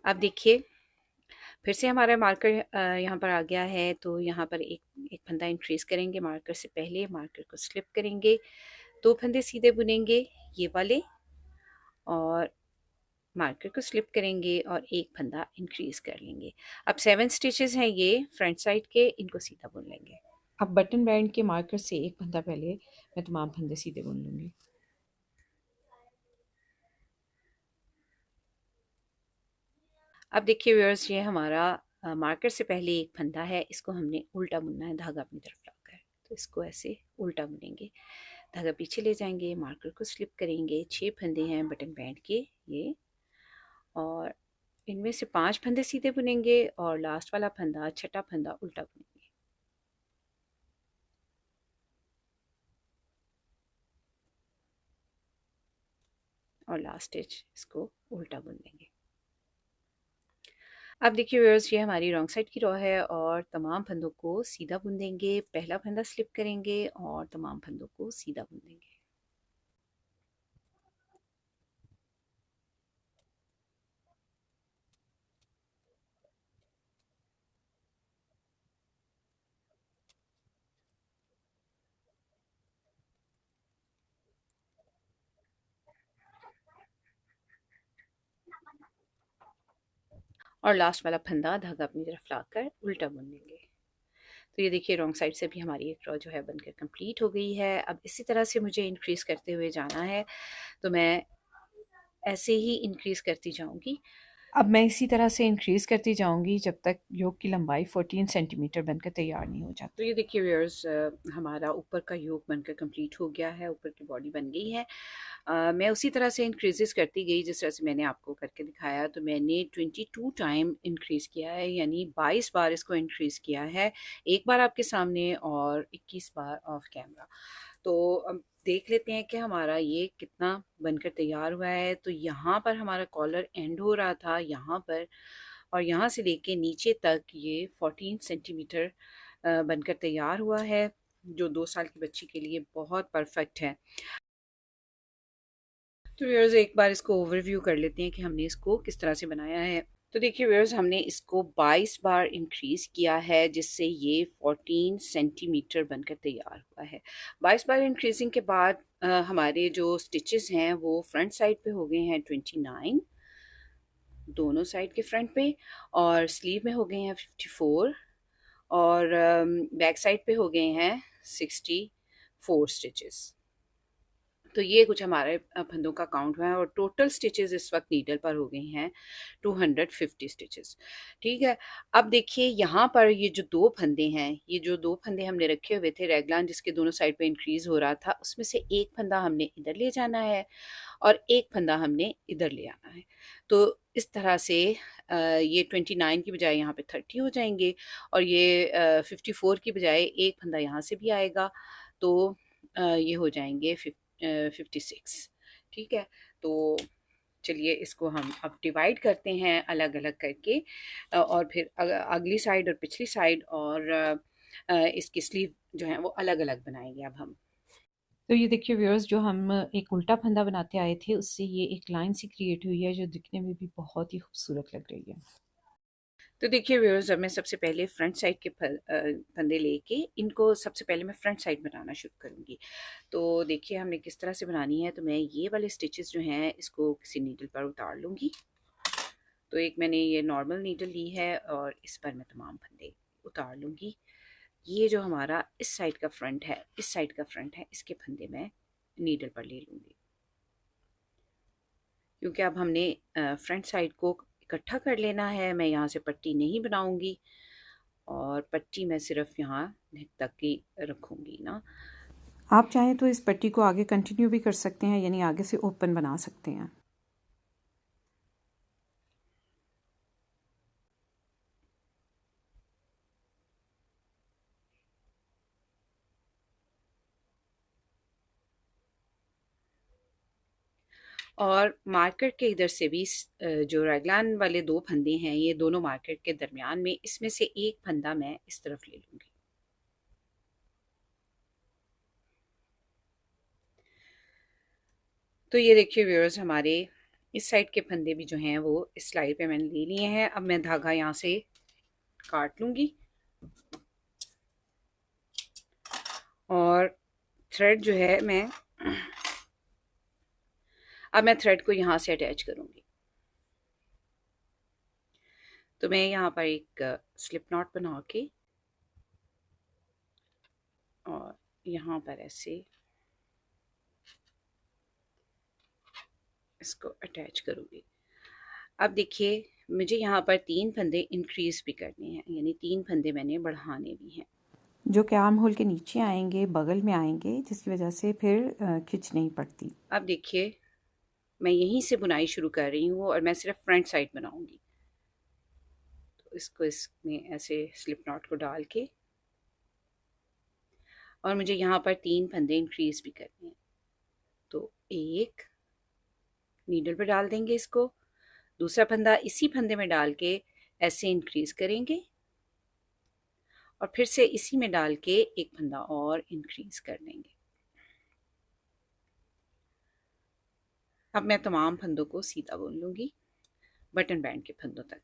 अब देखिए फिर से हमारा मार्कर यहाँ पर आ गया है, तो यहाँ पर एक एक फंदा इंक्रीज करेंगे मार्कर से पहले, मार्कर को स्लिप करेंगे, 2 फंदे सीधे बुनेंगे ये वाले, और मार्कर को स्लिप करेंगे और एक फंदा इंक्रीज कर लेंगे। अब 7 स्टिचेस हैं ये फ्रंट साइड के, इनको सीधा बुन लेंगे। अब बटन बैंड के मार्कर से एक फंदा पहले मैं तमाम फंदे सीधे बुन लूँगी। अब देखिए व्यूअर्स, ये हमारा मार्कर से पहले एक फंदा है, इसको हमने उल्टा बुनना है धागा अपनी तरफ लाकर। तो इसको ऐसे उल्टा बुनेंगे, धागा पीछे ले जाएंगे, मार्कर को स्लिप करेंगे। 6 फंदे हैं बटन बैंड के ये, और इनमें से 5 फंदे सीधे बुनेंगे और लास्ट वाला फंदा, छठा फंदा, उल्टा बुनेंगे। और लास्ट स्टिच इसको उल्टा बुन देंगे। अब देखिए व्यूअर्स, ये हमारी रॉन्ग साइड की रो है और तमाम फंदों को सीधा बुन देंगे। पहला फंदा स्लिप करेंगे और तमाम फंदों को सीधा बुन देंगे। और लास्ट वाला फंदा धागा अपनी तरफ लाकर उल्टा बुन लेंगे। तो ये देखिए रॉन्ग साइड से भी हमारी एक रो जो है बनकर कंप्लीट हो गई है। अब इसी तरह से मुझे इंक्रीज़ करते हुए जाना है, तो मैं ऐसे ही इंक्रीज़ करती जाऊंगी। अब मैं इसी तरह से इंक्रीज़ करती जाऊंगी जब तक योग की लंबाई 14 सेंटीमीटर बनकर तैयार नहीं हो जाती। तो ये देखिए व्यूअर्स, हमारा ऊपर का योग बनकर कंप्लीट हो गया है, ऊपर की बॉडी बन गई है। मैं उसी तरह से इंक्रीजेस करती गई जिस तरह से मैंने आपको करके दिखाया। तो मैंने 22 टाइम इंक्रीज़ किया है, यानी 22 बार इसको इंक्रीज़ किया है, एक बार आपके सामने और 21 बार ऑफ कैमरा। तो अब देख लेते हैं कि हमारा ये कितना बनकर तैयार हुआ है। तो यहाँ पर हमारा कॉलर एंड हो रहा था यहाँ पर, और यहाँ से लेके नीचे तक ये 14 सेंटीमीटर बनकर तैयार हुआ है, जो 2 साल की बच्ची के लिए बहुत परफेक्ट है। तो व्यूअर्स, एक बार इसको ओवरव्यू कर लेते हैं कि हमने इसको किस तरह से बनाया है। तो देखिए व्यूअर्स, हमने इसको 22 बार इंक्रीज़ किया है, जिससे ये 14 सेंटीमीटर बनकर तैयार हुआ है। 22 बार इंक्रीजिंग के बाद हमारे जो स्टिचेस हैं वो फ्रंट साइड पे हो गए हैं 29, दोनों साइड के फ्रंट पे, और स्लीव में हो गए हैं 54, और बैक साइड पे हो गए हैं 64 स्टिचेस। तो ये कुछ हमारे फंदों का काउंट हुआ है, और टोटल स्टिचेस इस वक्त नीडल पर हो गई हैं 250 स्टिचेस। ठीक है। अब देखिए यहाँ पर ये जो दो फंदे हैं, ये जो दो फंदे हमने रखे हुए थे रेगलान जिसके दोनों साइड पे इंक्रीज हो रहा था, उसमें से एक फंदा हमने इधर ले जाना है और एक फंदा हमने इधर ले आना है। तो इस तरह से ये 29 की बजाय यहाँ पे 30 हो जाएंगे, और ये 54 की बजाय एक फंदा यहाँ से भी आएगा, तो ये हो जाएंगे 56। ठीक है। तो चलिए इसको हम अब डिवाइड करते हैं अलग अलग करके, और फिर अगली साइड और पिछली साइड और इसकी स्लीव जो है वो अलग अलग बनाएंगे अब हम। तो ये देखिए व्यूअर्स, जो हम एक उल्टा फंदा बनाते आए थे उससे ये एक लाइन सी क्रिएट हुई है जो दिखने में भी बहुत ही खूबसूरत लग रही है। तो देखिए व्यूअर्स, अब मैं सबसे पहले फ्रंट साइड के फंदे लेके इनको सबसे पहले मैं फ्रंट साइड बनाना शुरू करूँगी। तो देखिए हमने किस तरह से बनानी है। तो मैं ये वाले स्टिचेस जो हैं इसको किसी नीडल पर उतार लूँगी। तो एक मैंने ये नॉर्मल नीडल ली है और इस पर मैं तमाम फंदे उतार लूँगी। ये जो हमारा इस साइड का फ्रंट है, इस साइड का फ्रंट है, इसके फंदे मैं नीडल पर ले लूँगी, क्योंकि अब हमने फ्रंट साइड को इकट्ठा कर लेना है। मैं यहाँ से पट्टी नहीं बनाऊँगी, और पट्टी मैं सिर्फ यहाँ नेक तक ही रखूँगी ना। आप चाहें तो इस पट्टी को आगे कंटिन्यू भी कर सकते हैं, यानी आगे से ओपन बना सकते हैं। और मार्केट के इधर से भी जो रैगलान वाले दो फंदे हैं, ये दोनों मार्केट के दरमियान में, इसमें से एक फंदा मैं इस तरफ ले लूँगी। तो ये देखिए व्यूअर्स, हमारे इस साइड के फंदे भी जो हैं वो इस स्लाइड पे मैंने ले लिए हैं। अब मैं धागा यहाँ से काट लूँगी, और थ्रेड जो है अब मैं थ्रेड को यहाँ से अटैच करूँगी। तो मैं यहाँ पर एक स्लिप नॉट बना के और यहाँ पर ऐसे इसको अटैच करूँगी। अब देखिए मुझे यहाँ पर 3 फंदे इंक्रीज़ भी करने हैं, यानी 3 फंदे मैंने बढ़ाने भी हैं, जो कि आर्म होल के नीचे आएंगे, बगल में आएंगे, जिसकी वजह से फिर खिंच नहीं पड़ती। अब देखिए मैं यहीं से बुनाई शुरू कर रही हूँ और मैं सिर्फ फ्रंट साइड बनाऊंगी। तो इसको इसमें ऐसे स्लिप नॉट को डाल के, और मुझे यहाँ पर 3 फंदे इंक्रीज़ भी करने हैं। तो एक नीडल पर डाल देंगे इसको, दूसरा फंदा इसी फंदे में डाल के ऐसे इंक्रीज़ करेंगे, और फिर से इसी में डाल के एक फंदा और इंक्रीज़ कर देंगे। अब मैं तमाम फंदों को सीधा बुन लूँगी बटन बैंड के फंदों तक।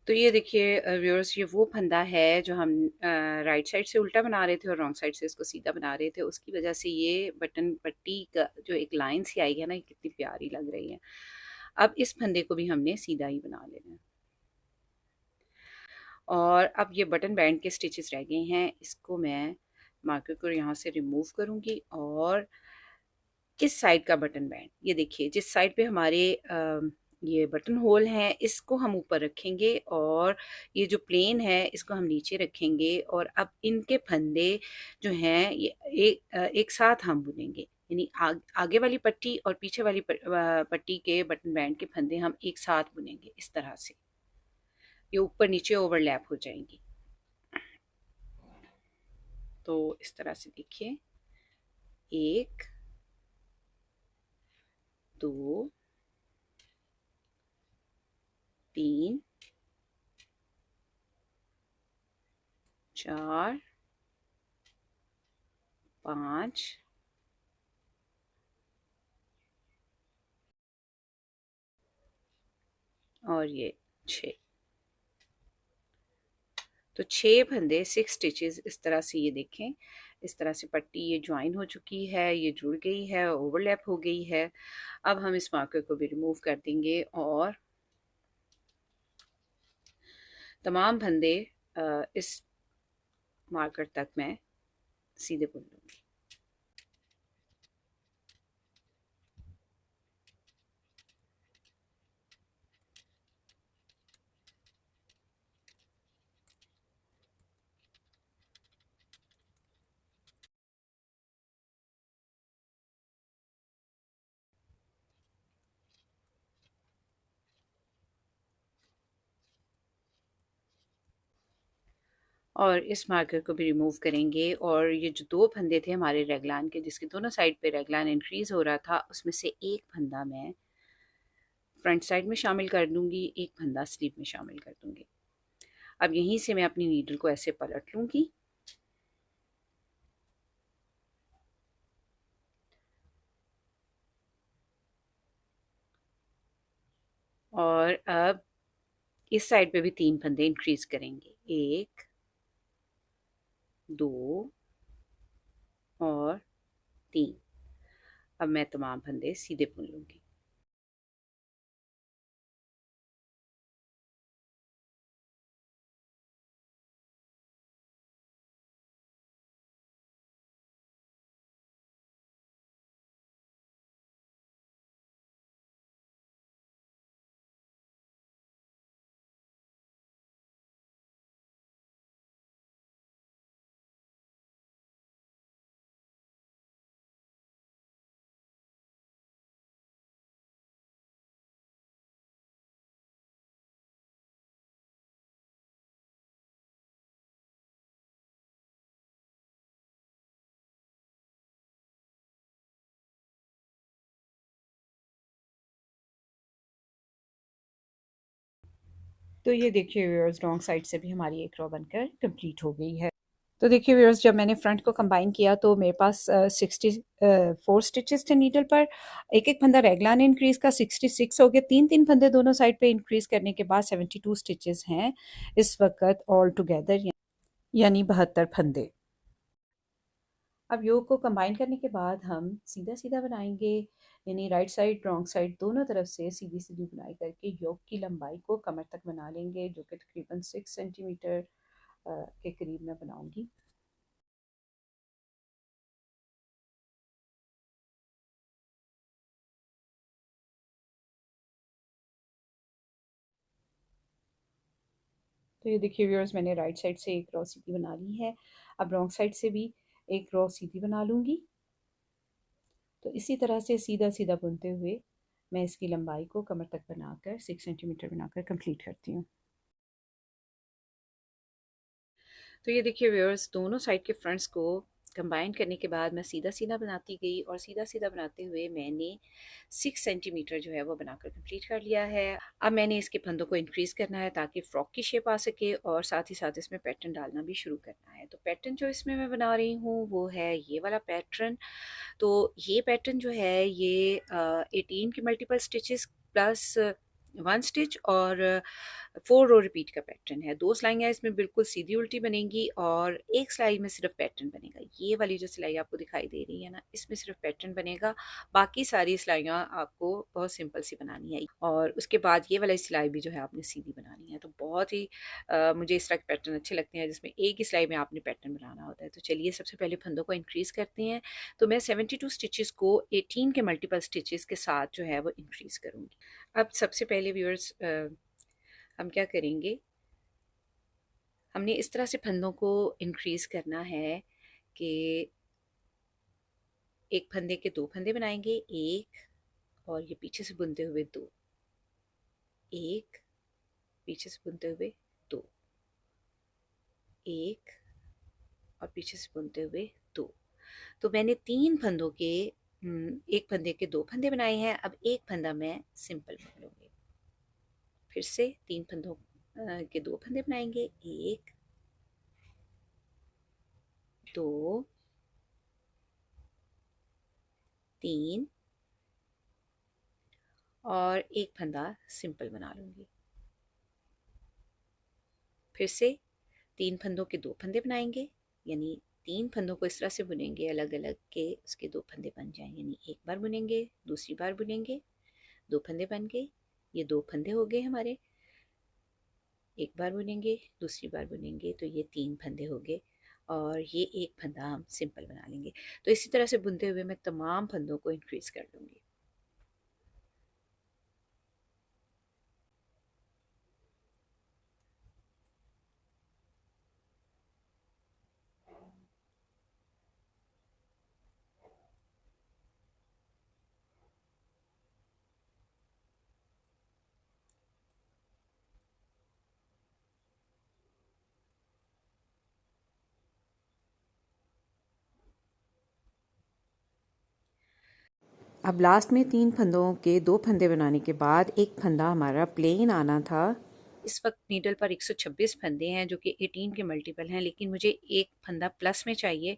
तो ये देखिए व्यूअर्स, ये वो फंदा है जो हम राइट साइड से उल्टा बना रहे थे और रॉन्ग साइड से इसको सीधा बना रहे थे। उसकी वजह से ये बटन पट्टी का जो एक लाइन सी आई है ना, ये कितनी प्यारी लग रही है। अब इस फंदे को भी हमने सीधा ही बना लेना है। और अब ये बटन बैंड के स्टिचेस रह गए हैं, इसको मैं मार्कर को यहाँ से रिमूव करूँगी और इस साइड का बटन बैंड, ये देखिए जिस साइड पे हमारे ये बटन होल हैं, इसको हम ऊपर रखेंगे और ये जो प्लेन है इसको हम नीचे रखेंगे। और अब इनके फंदे जो हैं ये एक साथ हम बुनेंगे, यानी आगे वाली पट्टी और पीछे वाली पट्टी के बटन बैंड के फंदे हम एक साथ बुनेंगे। इस तरह से ये ऊपर नीचे ओवरलैप हो जाएंगी। तो इस तरह से देखिए, एक, दो, तीन, चार, पाँच, और ये छः। तो छः फंदे, 6 स्टिचेस इस तरह से, ये देखें इस तरह से पट्टी ये ज्वाइन हो चुकी है, ये जुड़ गई है, ओवरलैप हो गई है। अब हम इस मार्कर को भी रिमूव कर देंगे और तमाम फंदे इस मार्कर तक मैं सीधे बुन लूँगी। और इस मार्कर को भी रिमूव करेंगे और ये जो दो फंदे थे हमारे रेगलान के, जिसके दोनों साइड पे रेगलान इंक्रीज हो रहा था, उसमें से एक फंदा मैं फ्रंट साइड में शामिल कर दूंगी, एक फंदा स्लीव में शामिल कर दूंगी। अब यहीं से मैं अपनी नीडल को ऐसे पलट लूंगी और अब इस साइड पे भी 3 फंदे इंक्रीज करेंगे, एक, दो और तीन। अब मैं तमाम फंदे सीधे बुन लूंगी। तो ये देखिए व्यूअर्स, रॉन्ग साइड से भी हमारी एक रो बनकर कंप्लीट हो गई है। तो देखिए व्यूअर्स, जब मैंने फ्रंट को कंबाइन किया तो मेरे पास 64 स्टिचेस थे नीडल पर। एक एक फंदा रेगलान इंक्रीज का 66 हो गया। तीन तीन फंदे दोनों साइड पे इंक्रीज करने के बाद 72 स्टिचेस हैं इस वक्त ऑल टुगेदर, यानी 72 फंदे। अब योग को कंबाइन करने के बाद हम सीधा सीधा बनाएंगे, यानी राइट साइड रॉन्ग साइड दोनों तरफ से सीधी सीधी बुनाई करके योग की लंबाई को कमर तक बना लेंगे, जो कि तकरीबन 6 सेंटीमीटर के करीब मैं बनाऊंगी। तो ये देखिए व्यूअर्स, मैंने राइट साइड से एक रो सीधी बना ली है। अब रॉन्ग साइड से भी एक रो सीधी बना लूँगी। तो इसी तरह से सीधा सीधा बुनते हुए मैं इसकी लंबाई को कमर तक बनाकर 6 सेंटीमीटर बनाकर कंप्लीट करती हूँ। तो ये देखिए व्यूअर्स, दोनों साइड के फ्रंट्स को कंबाइन करने के बाद मैं सीधा सीधा बनाती गई और सीधा सीधा बनाते हुए मैंने 6 सेंटीमीटर जो है वो बनाकर कंप्लीट कर लिया है। अब मैंने इसके फंदों को इंक्रीज़ करना है ताकि फ्रॉक की शेप आ सके और साथ ही साथ इसमें पैटर्न डालना भी शुरू करना है। तो पैटर्न जो इसमें मैं बना रही हूँ वो है ये वाला पैटर्न। तो ये पैटर्न जो है ये 18 की मल्टीपल स्टिचेस प्लस 1 स्टिच और 4 रो रिपीट का पैटर्न है। 2 सिलाइयाँ इसमें बिल्कुल सीधी उल्टी बनेंगी और एक सिलाई में सिर्फ पैटर्न बनेगा। ये वाली जो सिलाई आपको दिखाई दे रही है ना, इसमें सिर्फ पैटर्न बनेगा, बाकी सारी सिलाइयाँ आपको बहुत सिंपल सी बनानी है। और उसके बाद ये वाली सिलाई भी जो है आपने सीधी बनानी है। तो बहुत ही मुझे इस तरह के पैटर्न अच्छे लगते हैं जिसमें एक ही सिलाई में आपने पैटर्न बनाना होता है। तो चलिए सबसे पहले फंदों को इंक्रीज़ करते हैं। तो मैं 72 स्टिचेस को 18 के मल्टीपल स्टिचेस के साथ जो है वो इंक्रीज़ करूँगी। अब सबसे पहले व्यूअर्स हम क्या करेंगे, हमने इस तरह से फंदों को इंक्रीज़ करना है कि एक फंदे के 2 फंदे बनाएंगे, एक और ये पीछे से बुनते हुए 2, एक पीछे से बुनते हुए 2, एक और पीछे से बुनते हुए 2। तो मैंने 3 फंदों के एक फंदे के 2 फंदे बनाए हैं। अब एक फंदा मैं सिंपल बुन लूँगी। फिर से 3 फंदों के 2 फंदे बनाएंगे, 1 2 3 और एक फंदा सिंपल बना लूँगी। फिर से 3 फंदों के 2 फंदे बनाएंगे, यानी 3 फंदों को इस तरह से बुनेंगे अलग अलग के उसके 2 फंदे बन जाएं, यानी एक बार बुनेंगे, दूसरी बार बुनेंगे, 2 फंदे बन गए, ये 2 फंदे हो गए हमारे, एक बार बुनेंगे, दूसरी बार बुनेंगे, तो ये 3 फंदे हो गए और ये एक फंदा हम सिंपल बना लेंगे। तो इसी तरह से बुनते हुए मैं तमाम फंदों को इंक्रीज़ कर लूँगी। अब लास्ट में 3 फंदों के 2 फंदे बनाने के बाद एक फंदा हमारा प्लेन आना था। इस वक्त नीडल पर 126 फंदे हैं जो कि 18 के मल्टीपल हैं, लेकिन मुझे एक फंदा प्लस में चाहिए,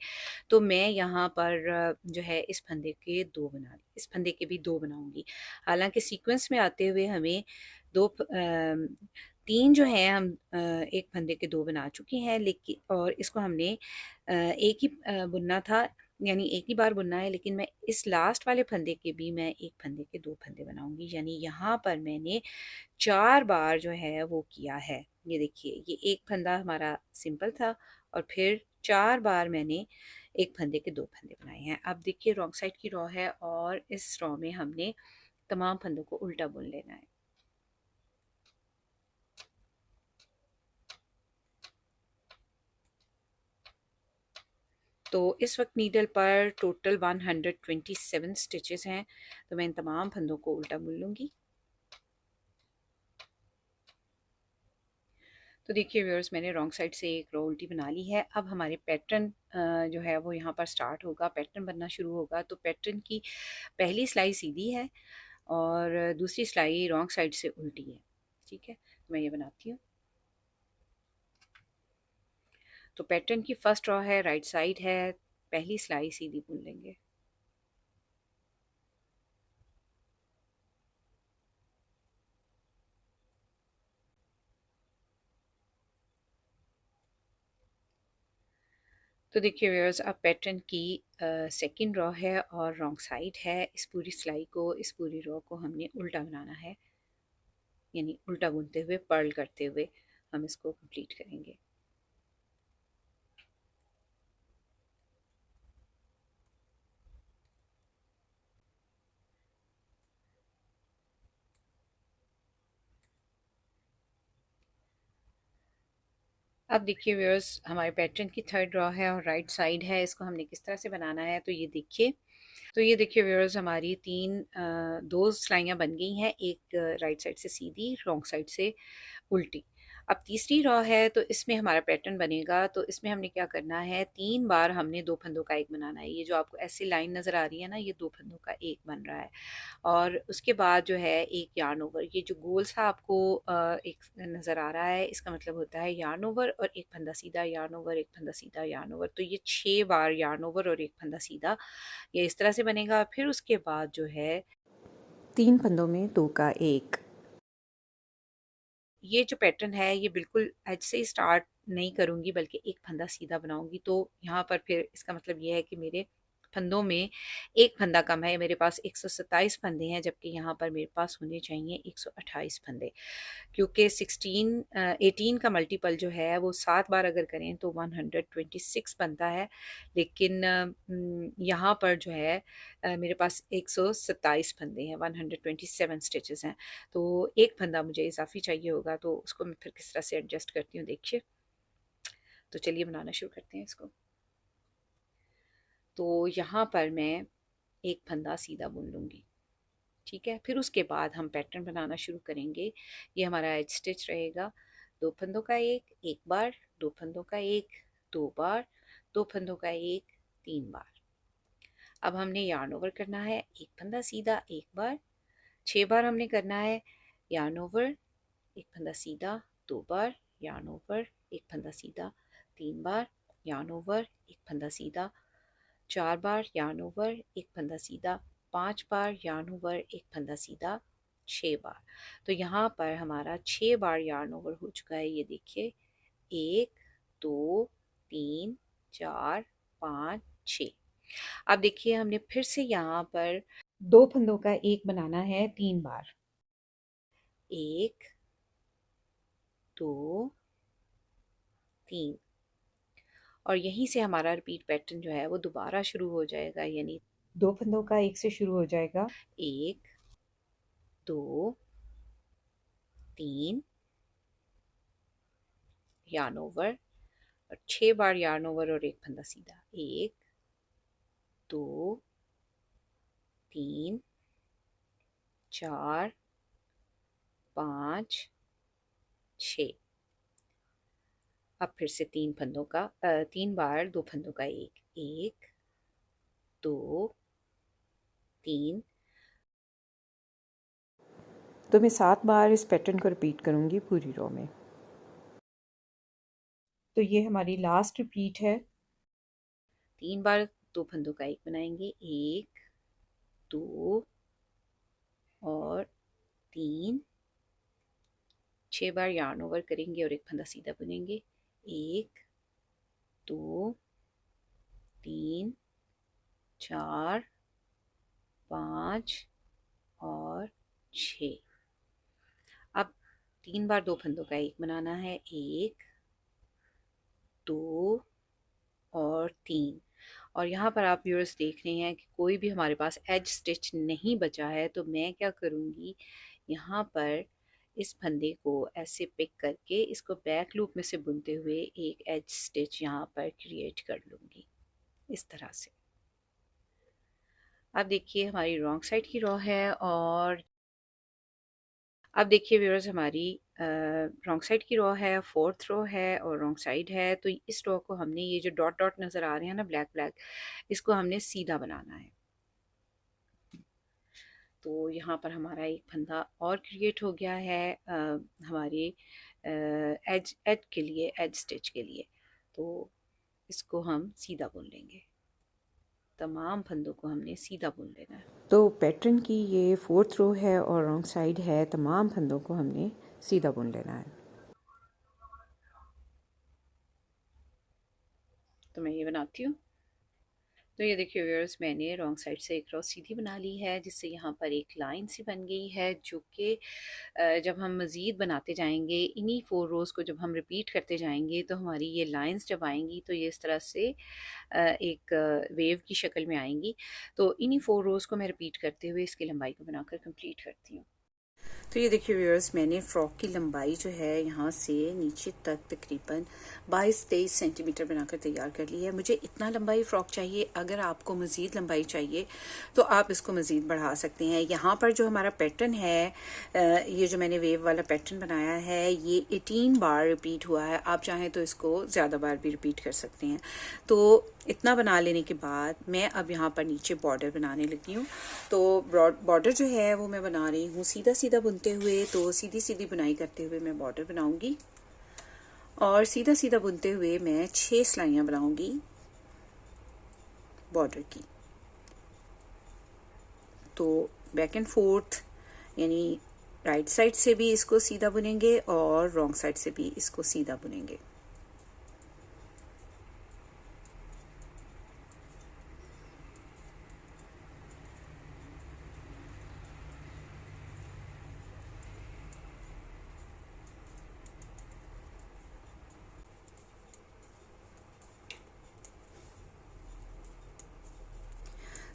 तो मैं यहाँ पर जो है इस फंदे के 2 बना इस फंदे के भी 2 बनाऊंगी। हालांकि सीक्वेंस में आते हुए हमें 3 जो है हम एक फंदे के 2 बना चुके हैं, लेकिन और इसको हमने एक ही बुनना था, यानी एक ही बार बुनना है, लेकिन मैं इस लास्ट वाले फंदे के भी मैं एक फंदे के 2 फंदे बनाऊंगी, यानी यहाँ पर मैंने 4 बार जो है वो किया है। ये देखिए, ये एक फंदा हमारा सिंपल था और फिर 4 बार मैंने एक फंदे के 2 फंदे बनाए हैं। अब देखिए रॉन्ग साइड की रॉ है और इस रॉ में हमने तमाम फंदों को उल्टा बुन लेना है। तो इस वक्त नीडल पर टोटल 127 स्टिचेस हैं, तो मैं इन तमाम फंदों को उल्टा बुन लूँगी। तो देखिए व्यूअर्स, मैंने रॉन्ग साइड से एक रो उल्टी बना ली है। अब हमारे पैटर्न जो है वो यहाँ पर स्टार्ट होगा, पैटर्न बनना शुरू होगा। तो पैटर्न की पहली सिलाई सीधी है और दूसरी सिलाई रॉन्ग साइड से उल्टी है। ठीक है, तो मैं ये बनाती हूँ। तो पैटर्न की फर्स्ट रॉ है, राइट साइड है, पहली सिलाई सीधी बुन लेंगे। तो देखिए व्यूअर्स, अब पैटर्न की सेकंड रो है और रॉन्ग साइड है। इस पूरी सिलाई को, इस पूरी रो को हमने उल्टा बनाना है, यानी उल्टा बुनते हुए, पर्ल करते हुए हम इसको कंप्लीट करेंगे। अब देखिए व्यूअर्स, हमारे पैटर्न की थर्ड रॉ है और राइट साइड है। इसको हमने किस तरह से बनाना है, तो ये देखिए व्यूअर्स, हमारी दो सिलाइयाँ बन गई हैं, एक राइट साइड से सीधी, रॉन्ग साइड से उल्टी। अब तीसरी रॉ है, तो इसमें हमारा पैटर्न बनेगा। तो इसमें हमने क्या करना है, 3 बार हमने 2 फंदों का एक बनाना है। ये जो आपको ऐसी लाइन नज़र आ रही है ना, ये 2 फंदों का एक बन रहा है। और उसके बाद जो है एक यार्न ओवर, ये जो गोल सा आपको एक नज़र आ रहा है, इसका मतलब होता है यार्न ओवर और एक फंदा सीधा, यार्न ओवर, एक फंदा सीधा, यार्न ओवर। तो ये 6 बार यार्न ओवर और एक फंदा सीधा, ये इस तरह से बनेगा। फिर उसके बाद जो है 3 फंदों में 2 का एक। ये जो पैटर्न है ये बिल्कुल एज से ही स्टार्ट नहीं करूँगी, बल्कि एक फंदा सीधा बनाऊँगी। तो यहाँ पर फिर इसका मतलब ये है कि मेरे फंदों में एक फंदा कम है। मेरे पास 127 फंदे हैं, जबकि यहाँ पर मेरे पास होने चाहिए 128 फंदे, क्योंकि 18 का मल्टीपल जो है वो 7 बार अगर करें तो 126 बनता है। लेकिन यहाँ पर जो है मेरे पास 127 फंदे हैं, 127 स्टिचेस हैं। तो एक फंदा मुझे इजाफी चाहिए होगा, तो उसको मैं फिर किस तरह से एडजस्ट करती हूँ देखिए। तो चलिए बनाना शुरू करते हैं इसको। तो यहाँ पर मैं एक फंदा सीधा बुन लूँगी, ठीक है। फिर उसके बाद हम पैटर्न बनाना शुरू करेंगे। ये हमारा एज स्टिच रहेगा। 2 फंदों का एक बार, 2 फंदों का 2 बार, 2 फंदों का 3 बार। अब हमने यार्न ओवर करना है, एक फंदा सीधा एक बार, 6 बार हमने करना है यार्न ओवर, एक फंदा सीधा 2 बार, यार्न ओवर, एक फंदा सीधा 3 बार, यार्न ओवर, एक फंदा सीधा 4 बार, यार्न ओवर, एक फंदा सीधा 5 बार, यार्न ओवर, एक फंदा सीधा 6 बार। तो यहाँ पर हमारा 6 बार यार्न ओवर हो चुका है, ये देखिए 1 2 3 4 5 6। अब देखिए हमने फिर से यहाँ पर 2 फंदों का एक बनाना है 3 बार, 1 2 3, और यहीं से हमारा रिपीट पैटर्न जो है वो दोबारा शुरू हो जाएगा। यानी 2 फंदों का एक से शुरू हो जाएगा, 1 2 3 यार्न ओवर, और 6 बार यार्न ओवर और एक फंदा सीधा, 1 2 3 4 5 6। अब फिर से 3 फंदों का 3 बार 2 फंदों का 1 2 3। तो मैं 7 बार इस पैटर्न को रिपीट करूँगी पूरी रो में। तो ये हमारी लास्ट रिपीट है। 3 बार 2 फंदों का एक बनाएंगे, 1 2 और 3, 6 बार यार्न ओवर करेंगे और एक फंदा सीधा बुनेंगे, 1 2 3 4 5 और 6। अब 3 बार 2 फंदों का एक बनाना है, 1 2 और 3। और यहाँ पर आप व्यूअर्स देख रहे हैं कि कोई भी हमारे पास एज स्टिच नहीं बचा है। तो मैं क्या करूँगी, यहाँ पर इस फंदे को ऐसे पिक करके इसको बैक लूप में से बुनते हुए एक एज स्टिच यहाँ पर क्रिएट कर लूँगी इस तरह से। अब देखिए हमारी रॉन्ग साइड की रो है, और अब देखिए व्यूअर्स हमारी रॉन्ग साइड की रो है, 4th रो है और रॉन्ग साइड है। तो इस रो को हमने, ये जो डॉट डॉट नज़र आ रहे हैं ना ब्लैक ब्लैक, इसको हमने सीधा बनाना है। तो यहाँ पर हमारा एक फंदा और क्रिएट हो गया है हमारे एज एज के लिए, एज स्टिच के लिए। तो इसको हम सीधा बुन लेंगे, तमाम फंदों को हमने सीधा बुन लेना है। तो पैटर्न की ये 4th रो है और रॉन्ग साइड है, तमाम फंदों को हमने सीधा बुन लेना है। तो मैं ये बनाती हूँ। तो ये देखिए व्यूअर्स, मैंने रॉन्ग साइड से एक रो सीधी बना ली है, जिससे यहाँ पर एक लाइन सी बन गई है, जो कि जब हम मज़ीद बनाते जाएंगे, इन्हीं 4 रोज़ को जब हम रिपीट करते जाएंगे, तो हमारी ये लाइंस जब आएंगी तो ये इस तरह से एक वेव की शक्ल में आएंगी। तो इन्हीं 4 रोज़ को मैं रिपीट करते हुए इसकी लंबाई को बनाकर कंप्लीट करती हूँ। तो ये देखिए व्यूअर्स, मैंने फ़्रॉक की लंबाई जो है यहाँ से नीचे तक तकरीबन 22-23 सेंटीमीटर बनाकर तैयार कर ली है। मुझे इतना लंबाई फ़्रॉक चाहिए। अगर आपको मज़ीद लंबाई चाहिए तो आप इसको मज़ीद बढ़ा सकते हैं। यहाँ पर जो हमारा पैटर्न है, ये जो मैंने वेव वाला पैटर्न बनाया है, ये 18 बार रिपीट हुआ है। आप चाहें तो इसको ज़्यादा बार भी रिपीट कर सकते हैं। तो इतना बना लेने के बाद मैं अब यहाँ पर नीचे बॉर्डर बनाने लगी हूँ। तो बॉर्डर जो है वो मैं बना रही हूँ सीधा सीधा बुनते हुए। तो सीधी सीधी बुनाई करते हुए मैं बॉर्डर बनाऊंगी, और सीधा सीधा बुनते हुए मैं 6 सिलाइयाँ बनाऊंगी बॉर्डर की। तो बैक एंड फोर्थ यानी राइट साइड से भी इसको सीधा बुनेंगे और रॉन्ग साइड से भी इसको सीधा बुनेंगे।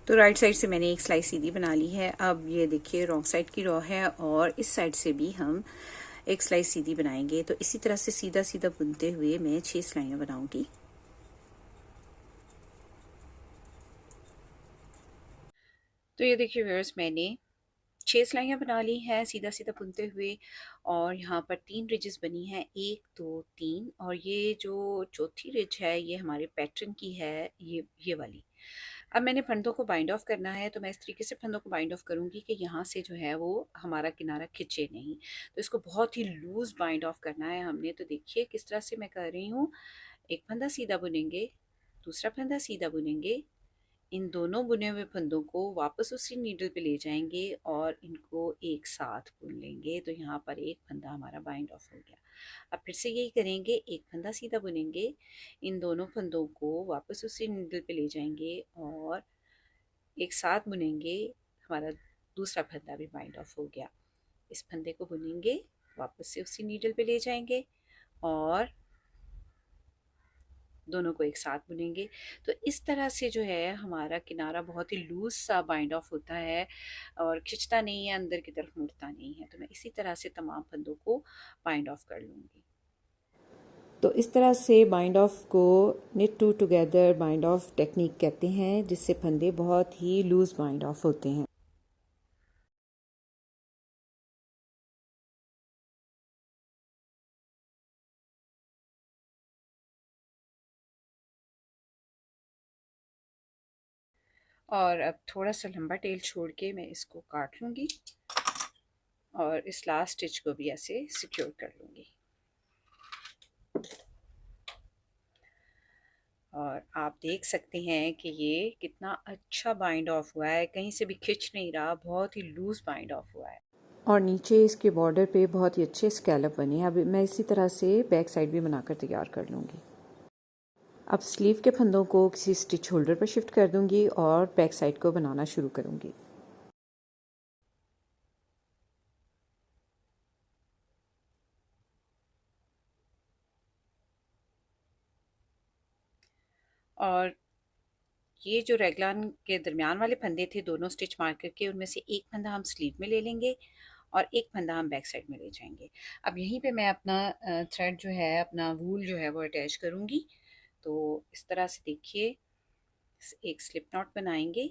तो राइट साइड से मैंने एक सिलाई सीधी बना ली है। अब ये देखिए रॉन्ग साइड की रो है और इस साइड से भी हम एक सिलाई सीधी बनाएंगे। तो इसी तरह से सीधा सीधा बुनते हुए मैं 6 सिलाइयाँ बनाऊंगी। तो ये देखिए व्यूअर्स, मैंने 6 सिलाइयाँ बना ली हैं सीधा सीधा बुनते हुए और यहाँ पर 3 रिजेस बनी हैं, 1 2 3। और ये जो चौथी रिज है ये हमारे पैटर्न की है, ये वाली। अब मैंने फंदों को बाइंड ऑफ करना है, तो मैं इस तरीके से फंदों को बाइंड ऑफ करूंगी कि यहाँ से जो है वो हमारा किनारा खिंचे नहीं। तो इसको बहुत ही लूज बाइंड ऑफ करना है हमने। तो देखिए किस तरह से मैं कर रही हूँ। एक फंदा सीधा बुनेंगे, दूसरा फंदा सीधा बुनेंगे, इन दोनों बुने हुए फंदों को वापस उसी नीडल पे ले जाएंगे और इनको एक साथ बुन लेंगे। तो यहाँ पर एक फंदा हमारा बाइंड ऑफ हो गया। अब फिर से यही करेंगे, एक फंदा सीधा बुनेंगे, इन दोनों फंदों को वापस उसी नीडल पे ले जाएंगे और एक साथ बुनेंगे। हमारा दूसरा फंदा भी बाइंड ऑफ हो गया। इस फंदे को बुनेंगे, वापस से उसी नीडल पे ले जाएंगे और दोनों को एक साथ बुनेंगे। तो इस तरह से जो है हमारा किनारा बहुत ही लूज सा बाइंड ऑफ होता है और खिंचता नहीं है, अंदर की तरफ मुड़ता नहीं है। तो मैं इसी तरह से तमाम फंदों को बाइंड ऑफ कर लूँगी। तो इस तरह से बाइंड ऑफ को knit two together bind off technique कहते हैं, जिससे फंदे बहुत ही लूज बाइंड ऑफ होते हैं। और अब थोड़ा सा लंबा टेल छोड़ के मैं इसको काट लूँगी और इस लास्ट स्टिच को भी ऐसे सिक्योर कर लूँगी। और आप देख सकते हैं कि ये कितना अच्छा बाइंड ऑफ हुआ है, कहीं से भी खिंच नहीं रहा, बहुत ही लूज बाइंड ऑफ हुआ है। और नीचे इसके बॉर्डर पे बहुत ही अच्छे स्कैलप बने हैं। अब मैं इसी तरह से बैक साइड भी बनाकर तैयार कर लूँगी। अब स्लीव के फंदों को किसी स्टिच होल्डर पर शिफ्ट कर दूँगी और बैक साइड को बनाना शुरू करूँगी। और ये जो रेगलान के दरमियान वाले फंदे थे, दोनों स्टिच मार करके उनमें से एक फंदा हम स्लीव में ले लेंगे और एक फंदा हम बैक साइड में ले जाएंगे। अब यहीं पे मैं अपना थ्रेड जो है, अपना वूल जो है वो अटैच करूँगी। तो इस तरह से देखिए एक स्लिप नॉट बनाएंगे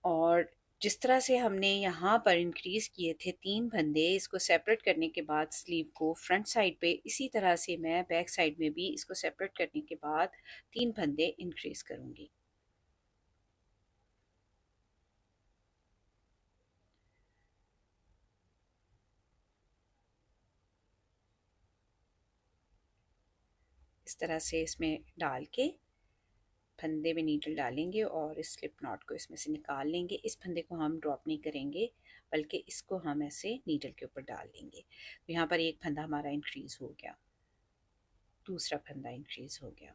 और जिस तरह से हमने यहाँ पर इंक्रीज़ किए थे 3 फंदे, इसको सेपरेट करने के बाद स्लीव को फ्रंट साइड पे, इसी तरह से मैं बैक साइड में भी इसको सेपरेट करने के बाद 3 फंदे इंक्रीज़ करूँगी। इस तरह से इसमें डाल के फंदे में नीडल डालेंगे और इस स्लिप नॉट को इसमें से निकाल लेंगे। इस फंदे को हम ड्रॉप नहीं करेंगे, बल्कि इसको हम ऐसे नीडल के ऊपर डाल देंगे। तो यहाँ पर एक फंदा हमारा इंक्रीज़ हो गया, दूसरा फंदा इंक्रीज़ हो गया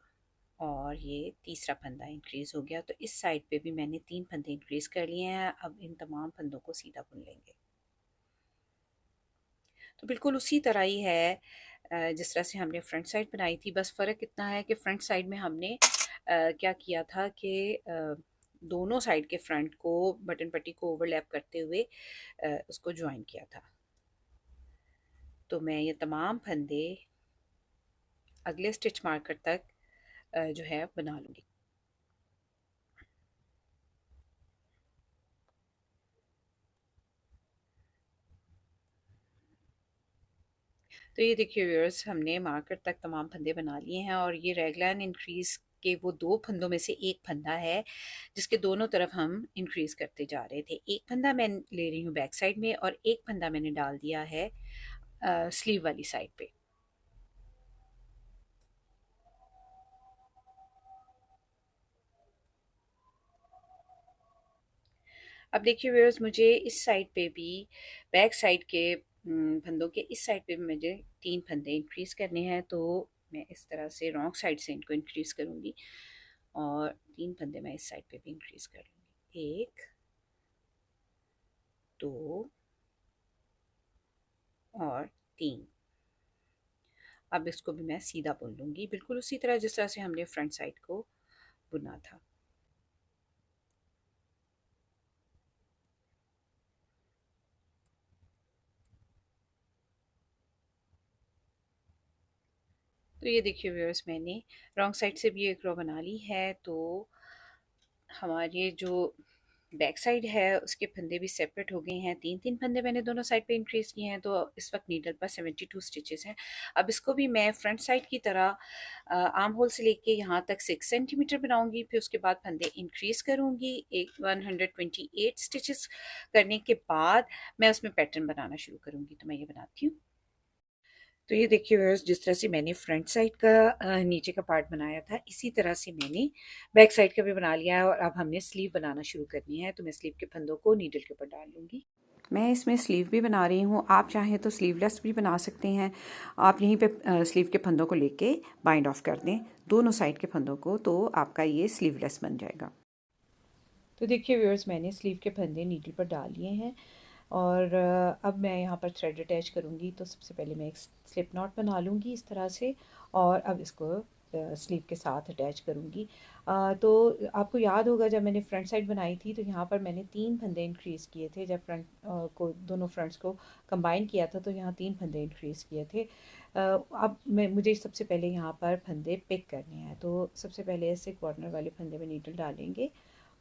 और ये तीसरा फंदा इंक्रीज़ हो गया। तो इस साइड पे भी मैंने 3 फंदे इंक्रीज़ कर लिए हैं। अब इन तमाम फंदों को सीधा बुन लेंगे। तो बिल्कुल उसी तरह ही है जिस तरह से हमने फ्रंट साइड बनाई थी, बस फ़र्क इतना है कि फ्रंट साइड में हमने क्या किया था कि दोनों साइड के फ्रंट को बटन पट्टी को ओवरलैप करते हुए उसको ज्वाइन किया था। तो मैं ये तमाम फंदे अगले स्टिच मार्कर तक जो है बना लूँगी। तो ये देखिए व्यूअर्स, हमने मार्कर तक तमाम फंदे बना लिए हैं और ये रेगलाइन इंक्रीज़ के वो 2 फंदों में से एक फंदा है जिसके दोनों तरफ हम इंक्रीज़ करते जा रहे थे। एक फंदा मैं ले रही हूँ बैक साइड में और एक फंदा मैंने डाल दिया है स्लीव वाली साइड पे। अब देखिए व्यूअर्स, मुझे इस साइड पे भी बैक साइड के फंदों के इस साइड पे भी मुझे 3 फंदे इंक्रीज़ करने हैं, तो मैं इस तरह से रॉन्ग साइड से इनको इंक्रीज़ करूँगी और 3 फंदे मैं इस साइड पे भी इंक्रीज़ कर लूँगी। 1, 2 और 3। अब इसको भी मैं सीधा बुन लूँगी, बिल्कुल उसी तरह जिस तरह से हमने फ्रंट साइड को बुना था। तो ये देखिए व्यूअर्स, मैंने रॉन्ग साइड से भी एक रो बना ली है, तो हमारे जो बैक साइड है उसके फंदे भी सेपरेट हो गए हैं। 3-3 फंदे मैंने दोनों साइड पे इंक्रीज़ किए हैं, तो इस वक्त नीडल पर 72 स्टिचेस हैं। अब इसको भी मैं फ्रंट साइड की तरह आर्म होल से लेके यहाँ तक 6 सेंटीमीटर बनाऊंगी, फिर उसके बाद फंदे इंक्रीज़ करूंगी। एक 128 स्टिचेस करने के बाद मैं उसमें पैटर्न बनाना शुरू करूंगी। तो मैं ये बनाती हूँ। तो ये देखिए व्यूअर्स, जिस तरह से मैंने फ्रंट साइड का नीचे का पार्ट बनाया था, इसी तरह से मैंने बैक साइड का भी बना लिया है और अब हमने स्लीव बनाना शुरू करनी है। तो मैं स्लीव के फंदों को नीडल के ऊपर डाल लूँगी। मैं इसमें स्लीव भी बना रही हूँ, आप चाहें तो स्लीवलेस भी बना सकते हैं। आप यहीं पे स्लीव के फंदों को लेके बाइंड ऑफ कर दें दोनों साइड के फंदों को, तो आपका ये स्लीवलेस बन जाएगा। तो देखिए व्यूअर्स, मैंने स्लीव के फंदे नीडल पर डाल लिए हैं और अब मैं यहाँ पर थ्रेड अटैच करूँगी। तो सबसे पहले मैं एक स्लिप नॉट बना लूँगी इस तरह से और अब इसको स्लीव के साथ अटैच करूँगी। तो आपको याद होगा, जब मैंने फ्रंट साइड बनाई थी तो यहाँ पर मैंने 3 फंदे इंक्रीज़ किए थे। जब फ्रंट को दोनों फ्रंट्स को कंबाइन किया था तो यहाँ 3 फंदे इंक्रीज़ किए थे। अब मुझे सबसे पहले यहाँ पर फंदे पिक करने हैं। तो सबसे पहले ऐसे कॉर्नर वाले फंदे में नीडल डालेंगे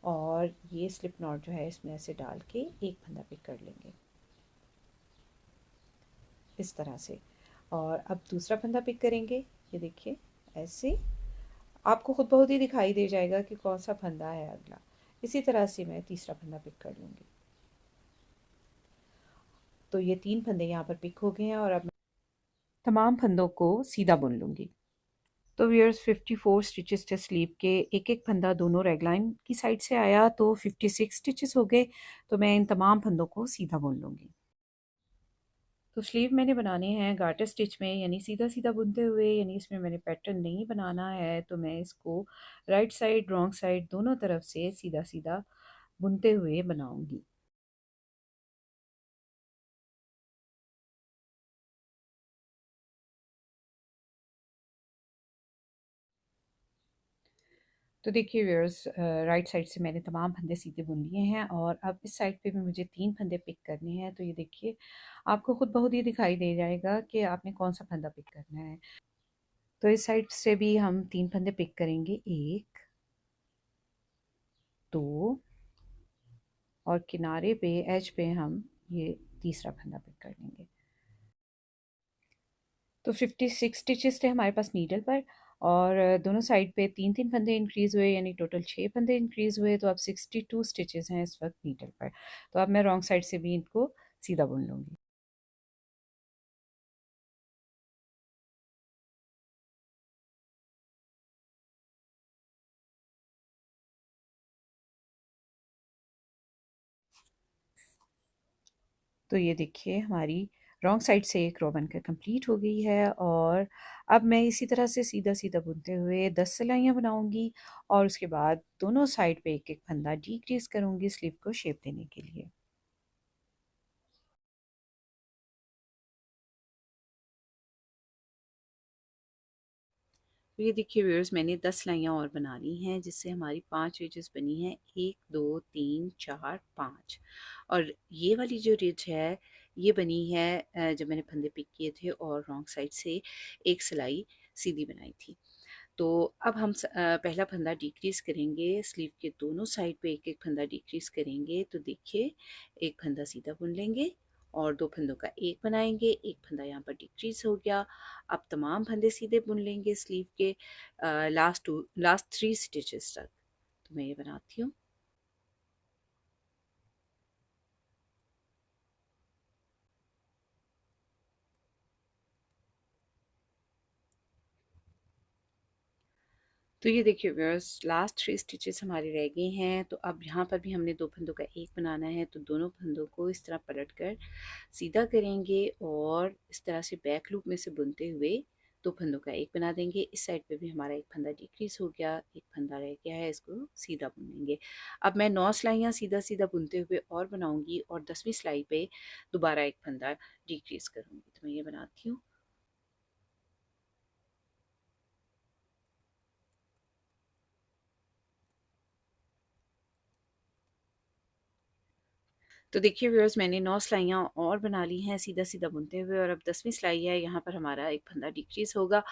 और ये स्लिप नॉट जो है इसमें ऐसे डाल के एक फंदा पिक कर लेंगे इस तरह से। और अब दूसरा फंदा पिक करेंगे। ये देखिए, ऐसे आपको खुद बहुत ही दिखाई दे जाएगा कि कौन सा फंदा है अगला। इसी तरह से मैं तीसरा फंदा पिक कर लूँगी। तो ये 3 फंदे यहाँ पर पिक हो गए हैं और अब मैं तमाम फंदों को सीधा बुन लूँगी। तो व्यूअर्स, 54 स्टिचेस थे स्लीव के। एक एक फंदा दोनों रेगलाइन की साइड से आया, तो 56 स्टिचेस हो गए। तो मैं इन तमाम फंदों को सीधा बुन लूँगी। तो स्लीव मैंने बनाने हैं गार्टर स्टिच में, यानी सीधा सीधा बुनते हुए, यानी इसमें मैंने पैटर्न नहीं बनाना है। तो मैं इसको राइट साइड रॉन्ग साइड दोनों तरफ से सीधा सीधा बुनते हुए बनाऊंगी। तो देखिए व्यूअर्स, राइट साइड से मैंने तमाम फंदे सीधे बुन लिए हैं और अब इस साइड पे भी मुझे 3 फंदे पिक करने हैं। तो ये देखिए, आपको खुद बहुत ही दिखाई दे जाएगा कि आपने कौन सा फंदा पिक करना है। तो इस साइड से भी हम 3 फंदे पिक करेंगे, 1, 2 और किनारे पे एज पे हम ये तीसरा फंदा पिक कर लेंगे। तो 56 स्टिचेस थे हमारे पास नीडल पर और दोनों साइड पे 3-3 फंदे इंक्रीज़ हुए, यानी टोटल 6 फंदे इंक्रीज़ हुए। तो अब 62 स्टिचेस हैं इस वक्त नीडल पर। तो अब मैं रॉन्ग साइड से भी इनको सीधा बुन लूँगी। तो ये देखिए, हमारी रॉन्ग साइड से एक रो बनकर कंप्लीट हो गई है और अब मैं इसी तरह से सीधा सीधा बुनते हुए 10 सिलाइयाँ बनाऊंगी और उसके बाद दोनों साइड पे एक एक फंदा डिक्रीज करूंगी स्लीव को शेप देने के लिए। तो ये देखिए व्यूअर्स, मैंने 10 सिलाइयाँ और बना ली हैं, जिससे हमारी 5 रिजेस बनी हैं। 1 2 3 4 5। और ये वाली जो रिज है ये बनी है जब मैंने फंदे पिक किए थे और रॉन्ग साइड से एक सिलाई सीधी बनाई थी। तो अब हम पहला फंदा डिक्रीज़ करेंगे, स्लीव के दोनों साइड पे एक एक फंदा डिक्रीज़ करेंगे। तो देखिए, एक फंदा सीधा बुन लेंगे और 2 फंदों का एक बनाएंगे। एक फंदा यहाँ पर डिक्रीज़ हो गया। अब तमाम फंदे सीधे बुन लेंगे स्लीव के लास्ट 3 स्टिचेस तक। तो मैं ये बनाती हूँ। तो ये देखिए व्यूअर्स, लास्ट 3 स्टिचेस हमारी रह गई हैं। तो अब यहाँ पर भी हमने 2 फंदों का एक बनाना है। तो दोनों फंदों को इस तरह पलट कर सीधा करेंगे और इस तरह से बैक लूप में से बुनते हुए 2 फंदों का एक बना देंगे। इस साइड पे भी हमारा एक फंदा डिक्रीज हो गया, एक फंदा रह गया है, इसको सीधा बुनेंगे। अब मैं 9 सिलाइयाँ सीधा सीधा बुनते हुए और बनाऊंगी और 10वीं सिलाई पे दोबारा एक फंदा डिक्रीज करूंगी। तो मैं ये बनाती हूँ। तो देखिए व्यूअर्स, मैंने 9 सिलाइयाँ और बना ली हैं सीधा सीधा बुनते हुए, और अब 10वीं सिलाई है। यहाँ पर हमारा एक फंदा डिक्रीज़ होगा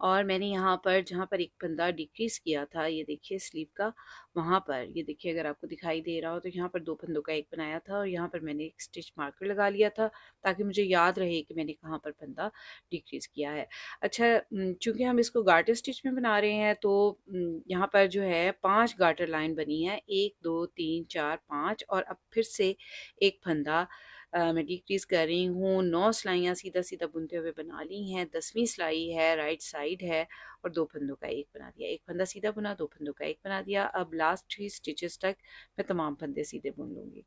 और मैंने यहाँ पर जहाँ पर एक फंदा डिक्रीज़ किया था, ये देखिए स्लीव का, वहाँ पर ये देखिए, अगर आपको दिखाई दे रहा हो तो यहाँ पर 2 फंदों का एक बनाया था और यहाँ पर मैंने एक स्टिच मार्कर लगा लिया था ताकि मुझे याद रहे कि मैंने कहाँ पर फंदा डिक्रीज़ किया है। अच्छा, चूँकि हम इसको गार्टर स्टिच में बना रहे हैं तो यहाँ पर जो है 5 गार्टर लाइन बनी है, 1 2 3 4 5, और अब फिर से एक फंदा मैं डिक्रीज़ कर रही हूँ। 9 सिलाइयाँ सीधा सीधा बुनते हुए बना ली हैं। 10वीं सिलाई है, राइट साइड है, और 2 फंदों का एक बना दिया। एक फंदा सीधा बुना, 2 फंदों का एक बना दिया। अब लास्ट 3 स्टिचेस तक मैं तमाम फंदे सीधे बुन लूँगी।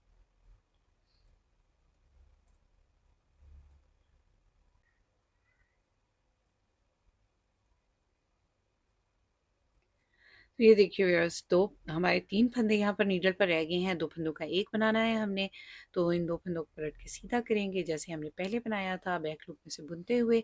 तो ये देखिए व्यूअर्स, 2 हमारे 3 फंदे यहाँ पर नीडल पर रह गए हैं। 2 फंदों का एक बनाना है हमने। तो इन 2 फंदों को पलट के सीधा करेंगे जैसे हमने पहले बनाया था, बैक लूप में से बुनते हुए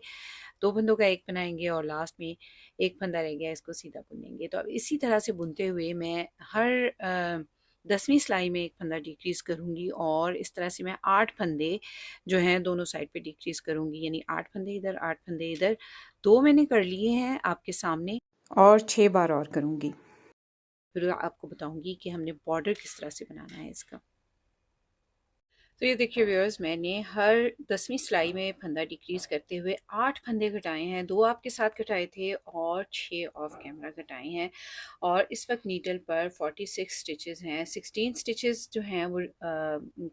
2 फंदों का एक बनाएंगे और लास्ट में एक फंदा रह गया, इसको सीधा बुनेंगे। तो अब इसी तरह से बुनते हुए मैं हर 10वीं सिलाई में एक फंदा डिक्रीज़ करूँगी और इस तरह से मैं 8 फंदे जो हैं दोनों साइड पे डिक्रीज़ करूँगी, यानी 8 फंदे इधर, 8 फंदे इधर। 2 मैंने कर लिए हैं आपके सामने और 6 बार और करूँगी। फिर आपको बताऊँगी कि हमने बॉर्डर किस तरह से बनाना है इसका। तो ये देखिए व्यूअर्स, मैंने हर 10वीं सिलाई में फंदा डिक्रीज़ करते हुए 8 फंदे घटाए हैं। 2 आपके साथ घटाए थे और 6 ऑफ कैमरा घटाए हैं, और इस वक्त नीडल पर 46 स्टिचेस हैं। 16 स्टिचेस जो हैं वो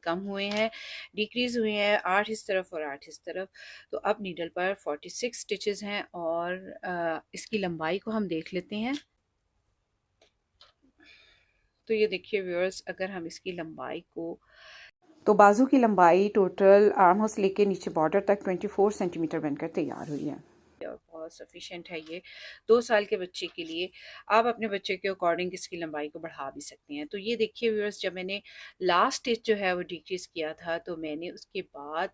कम हुए हैं, डिक्रीज़ हुए हैं, 8 इस तरफ और 8 इस तरफ। तो अब नीडल पर 46 स्टिचेस हैं और इसकी लंबाई को हम देख लेते हैं। तो ये देखिए व्यूअर्स, अगर हम इसकी लंबाई को, तो बाजू की लंबाई टोटल आर्म होल से लेके नीचे बॉर्डर तक 24 सेंटीमीटर बनकर तैयार हुई है और बहुत सफिशेंट है ये 2 साल के बच्चे के लिए। आप अपने बच्चे के अकॉर्डिंग इसकी लंबाई को बढ़ा भी सकते हैं। तो ये देखिए व्यूअर्स, जब मैंने लास्ट स्टिच जो है वो डिक्रीज किया था तो मैंने उसके बाद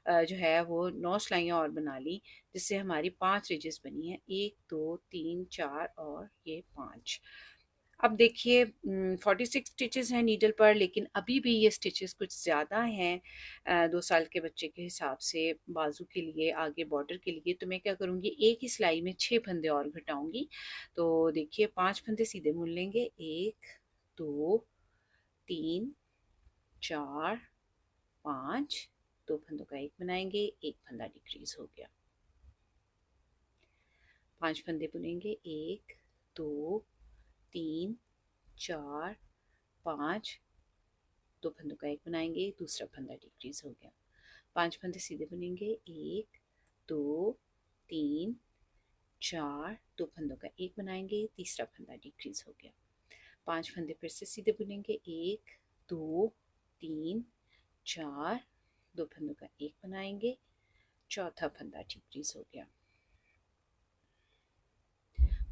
जो है वो 9 सिलाइयाँ और बना ली, जिससे हमारी 5 रिजेस बनी हैं, 1 2 3 4 और ये 5। अब देखिए 46 स्टिचेस हैं नीडल पर, लेकिन अभी भी ये स्टिचेस कुछ ज़्यादा हैं 2 साल के बच्चे के हिसाब से बाजू के लिए, आगे बॉर्डर के लिए। तो मैं क्या करूँगी, एक ही सिलाई में 6 फंदे और घटाऊँगी। तो देखिए 5 फंदे सीधे बुन लेंगे, 1 2 3 4 5, 2 फंदों का एक बनाएंगे, एक फंदा डिक्रीज हो गया। 5 फंदे बुनेंगे, 1 2 3 4 5, 2 फंदों का एक बनाएंगे, दूसरा फंदा डिक्रीज हो गया। 5 फंदे सीधे बुनेंगे, 1 2 3 4, 2 फंदों का एक बनाएंगे, तीसरा फंदा डिक्रीज हो गया। 5 फंदे फिर से सीधे बुनेंगे, 1 2 3 4, 2 फंदों का एक बनाएंगे, चौथा फंदा डिक्रीज हो गया।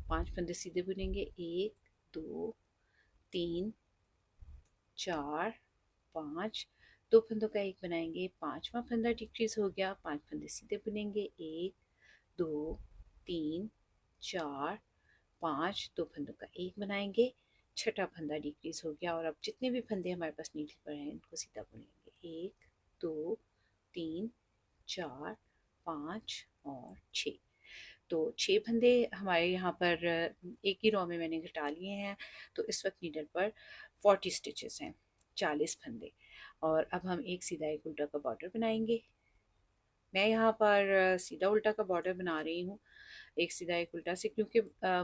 5 फंदे सीधे बुनेंगे, 1 2 3 4 5, 2 फंदों का एक बनाएंगे, पांचवा फंदा डिक्रीज हो गया। 5 फंदे सीधे बुनेंगे, 1 2 3 4 5, 2 फंदों का एक बनाएंगे, छठा फंदा डिक्रीज हो गया। और अब जितने भी फंदे हमारे पास नीडल पर हैं इनको सीधा बुनेंगे, 1 2 3 4 5 और 6। तो 6 फंदे हमारे यहाँ पर एक ही रो में मैंने घटा लिए हैं। तो इस वक्त नीडल पर 40 स्टिचेस हैं, 40 फंदे। और अब हम एक सीधा एक उल्टा का बॉर्डर बनाएंगे। मैं यहाँ पर सीधा उल्टा का बॉर्डर बना रही हूँ, एक सीधा एक उल्टा से, क्योंकि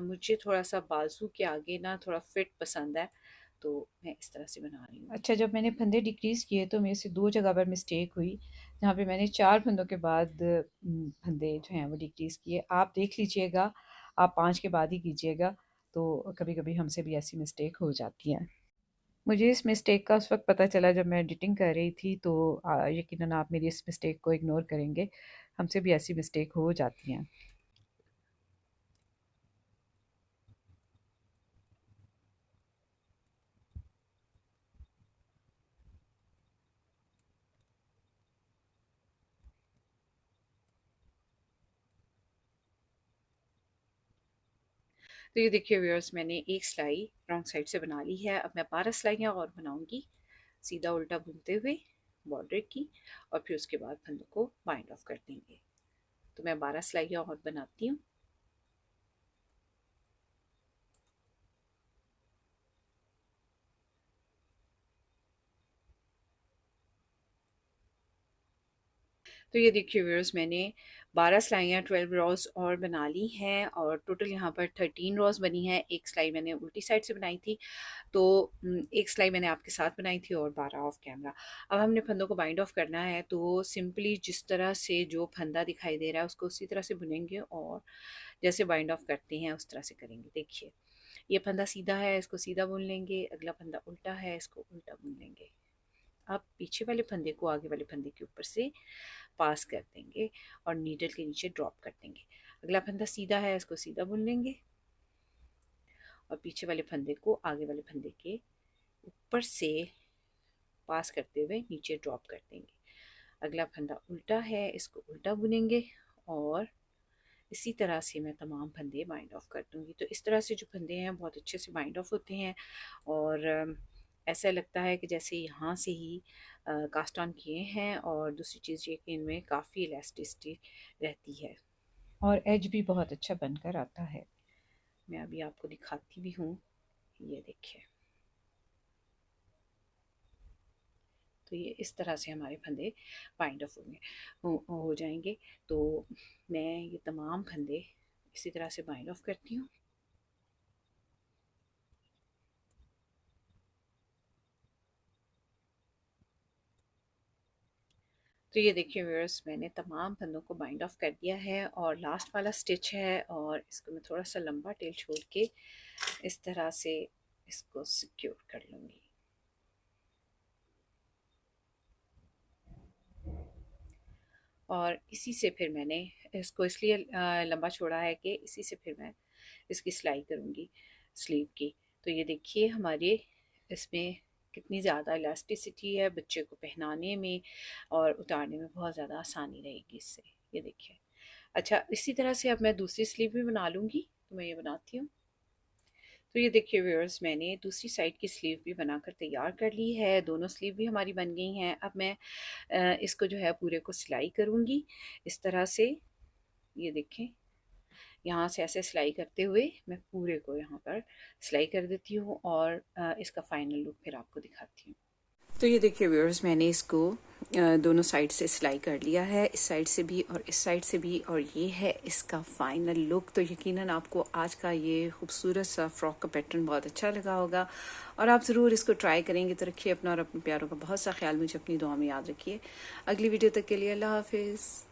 मुझे थोड़ा सा बाजू के आगे ना थोड़ा फिट पसंद है, तो मैं इस तरह से बना रही हूँ। अच्छा, जब मैंने फंदे डिक्रीज़ किए तो मेरे से 2 जगह पर मिस्टेक हुई, जहाँ पे मैंने 4 फंदों के बाद फंदे जो हैं वो डिक्रीज़ किए। आप देख लीजिएगा, आप 5 के बाद ही कीजिएगा, तो कभी कभी हमसे भी ऐसी मिस्टेक हो जाती है। मुझे इस मिस्टेक का उस वक्त पता चला जब मैं एडिटिंग कर रही थी, तो यकीनन आप मेरी इस मिस्टेक को इग्नोर करेंगे। हमसे भी ऐसी मिस्टेक हो जाती हैं। तो ये देखिए व्यूअर्स, मैंने एक सिलाई रॉन्ग साइड से बना ली है। अब मैं 12 सिलाइयाँ और बनाऊंगी, सीधा उल्टा बुनते हुए बॉर्डर की, और फिर उसके बाद फंदों को बाइंड ऑफ कर देंगे। तो मैं 12 सिलाइयाँ और बनाती हूँ। तो ये देखिए व्यूअर्स, मैंने 12 सिलाइयाँ 12 रोज़ और बना ली हैं, और टोटल यहाँ पर 13 रोज़ बनी है। एक सिलाई मैंने उल्टी साइड से बनाई थी, तो एक सिलाई मैंने आपके साथ बनाई थी, और 12 ऑफ कैमरा। अब हमने फंदों को बाइंड ऑफ करना है, तो सिंपली जिस तरह से जो फंदा दिखाई दे रहा है उसको उसी तरह से बुनेंगे, और जैसे बाइंड ऑफ करते हैं उस तरह से करेंगे। देखिए, ये फंदा सीधा है, इसको सीधा बुन लेंगे। अगला फंदा उल्टा है, इसको उल्टा बुन लेंगे। अब पीछे वाले फंदे को आगे वाले फंदे के ऊपर से पास कर देंगे और नीडल के नीचे ड्रॉप कर देंगे। अगला फंदा सीधा है, इसको सीधा बुन लेंगे, और पीछे वाले फंदे को आगे वाले फंदे के ऊपर से पास करते हुए नीचे ड्रॉप कर देंगे। अगला फंदा उल्टा है, इसको उल्टा बुनेंगे, और इसी तरह से मैं तमाम फंदे बाइंड ऑफ कर दूंगी। तो इस तरह से जो फंदे हैं बहुत अच्छे से बाइंड ऑफ होते हैं, और ऐसा लगता है कि जैसे यहाँ से ही कास्ट ऑन किए हैं। और दूसरी चीज़ ये कि इनमें काफ़ी इलास्टिसिटी रहती है, और एज भी बहुत अच्छा बनकर आता है। मैं अभी आपको दिखाती भी हूँ, ये देखिए। तो ये इस तरह से हमारे फंदे बाइंड ऑफ होंगे, हो जाएंगे। तो मैं ये तमाम फंदे इसी तरह से बाइंड ऑफ करती हूँ। तो ये देखिए व्यूअर्स, मैंने तमाम फंदों को बाइंड ऑफ कर दिया है, और लास्ट वाला स्टिच है, और इसको मैं थोड़ा सा लंबा टेल छोड़ के इस तरह से इसको सिक्योर कर लूँगी। और इसी से फिर मैंने इसको इसलिए लंबा छोड़ा है कि इसी से फिर मैं इसकी सिलाई करूँगी स्लीव की। तो ये देखिए हमारे इसमें कितनी ज़्यादा इलास्टिसिटी है, बच्चे को पहनाने में और उतारने में बहुत ज़्यादा आसानी रहेगी इससे। ये देखिए। अच्छा, इसी तरह से अब मैं दूसरी स्लीव भी बना लूँगी, तो मैं ये बनाती हूँ। तो ये देखिए व्यूअर्स, मैंने दूसरी साइड की स्लीव भी बनाकर तैयार कर ली है। दोनों स्लीव भी हमारी बन गई हैं। अब मैं इसको जो है पूरे को सिलाई करूँगी इस तरह से। ये देखें, यहाँ से ऐसे सिलाई करते हुए मैं पूरे को यहाँ पर सिलाई कर देती हूँ, और इसका फाइनल लुक फिर आपको दिखाती हूँ। तो ये देखिए व्यूअर्स, मैंने इसको दोनों साइड से सिलाई कर लिया है, इस साइड से भी और इस साइड से भी, और ये है इसका फाइनल लुक। तो यकीनन आपको आज का ये खूबसूरत सा फ्रॉक का पैटर्न बहुत अच्छा लगा होगा, और आप ज़रूर इसको ट्राई करेंगे। तो रखिए अपना और अपने प्यारों का बहुत सा ख्याल, मुझे अपनी दुआ में याद रखिए। अगली वीडियो तक के लिए अल्लाह हाफिज़।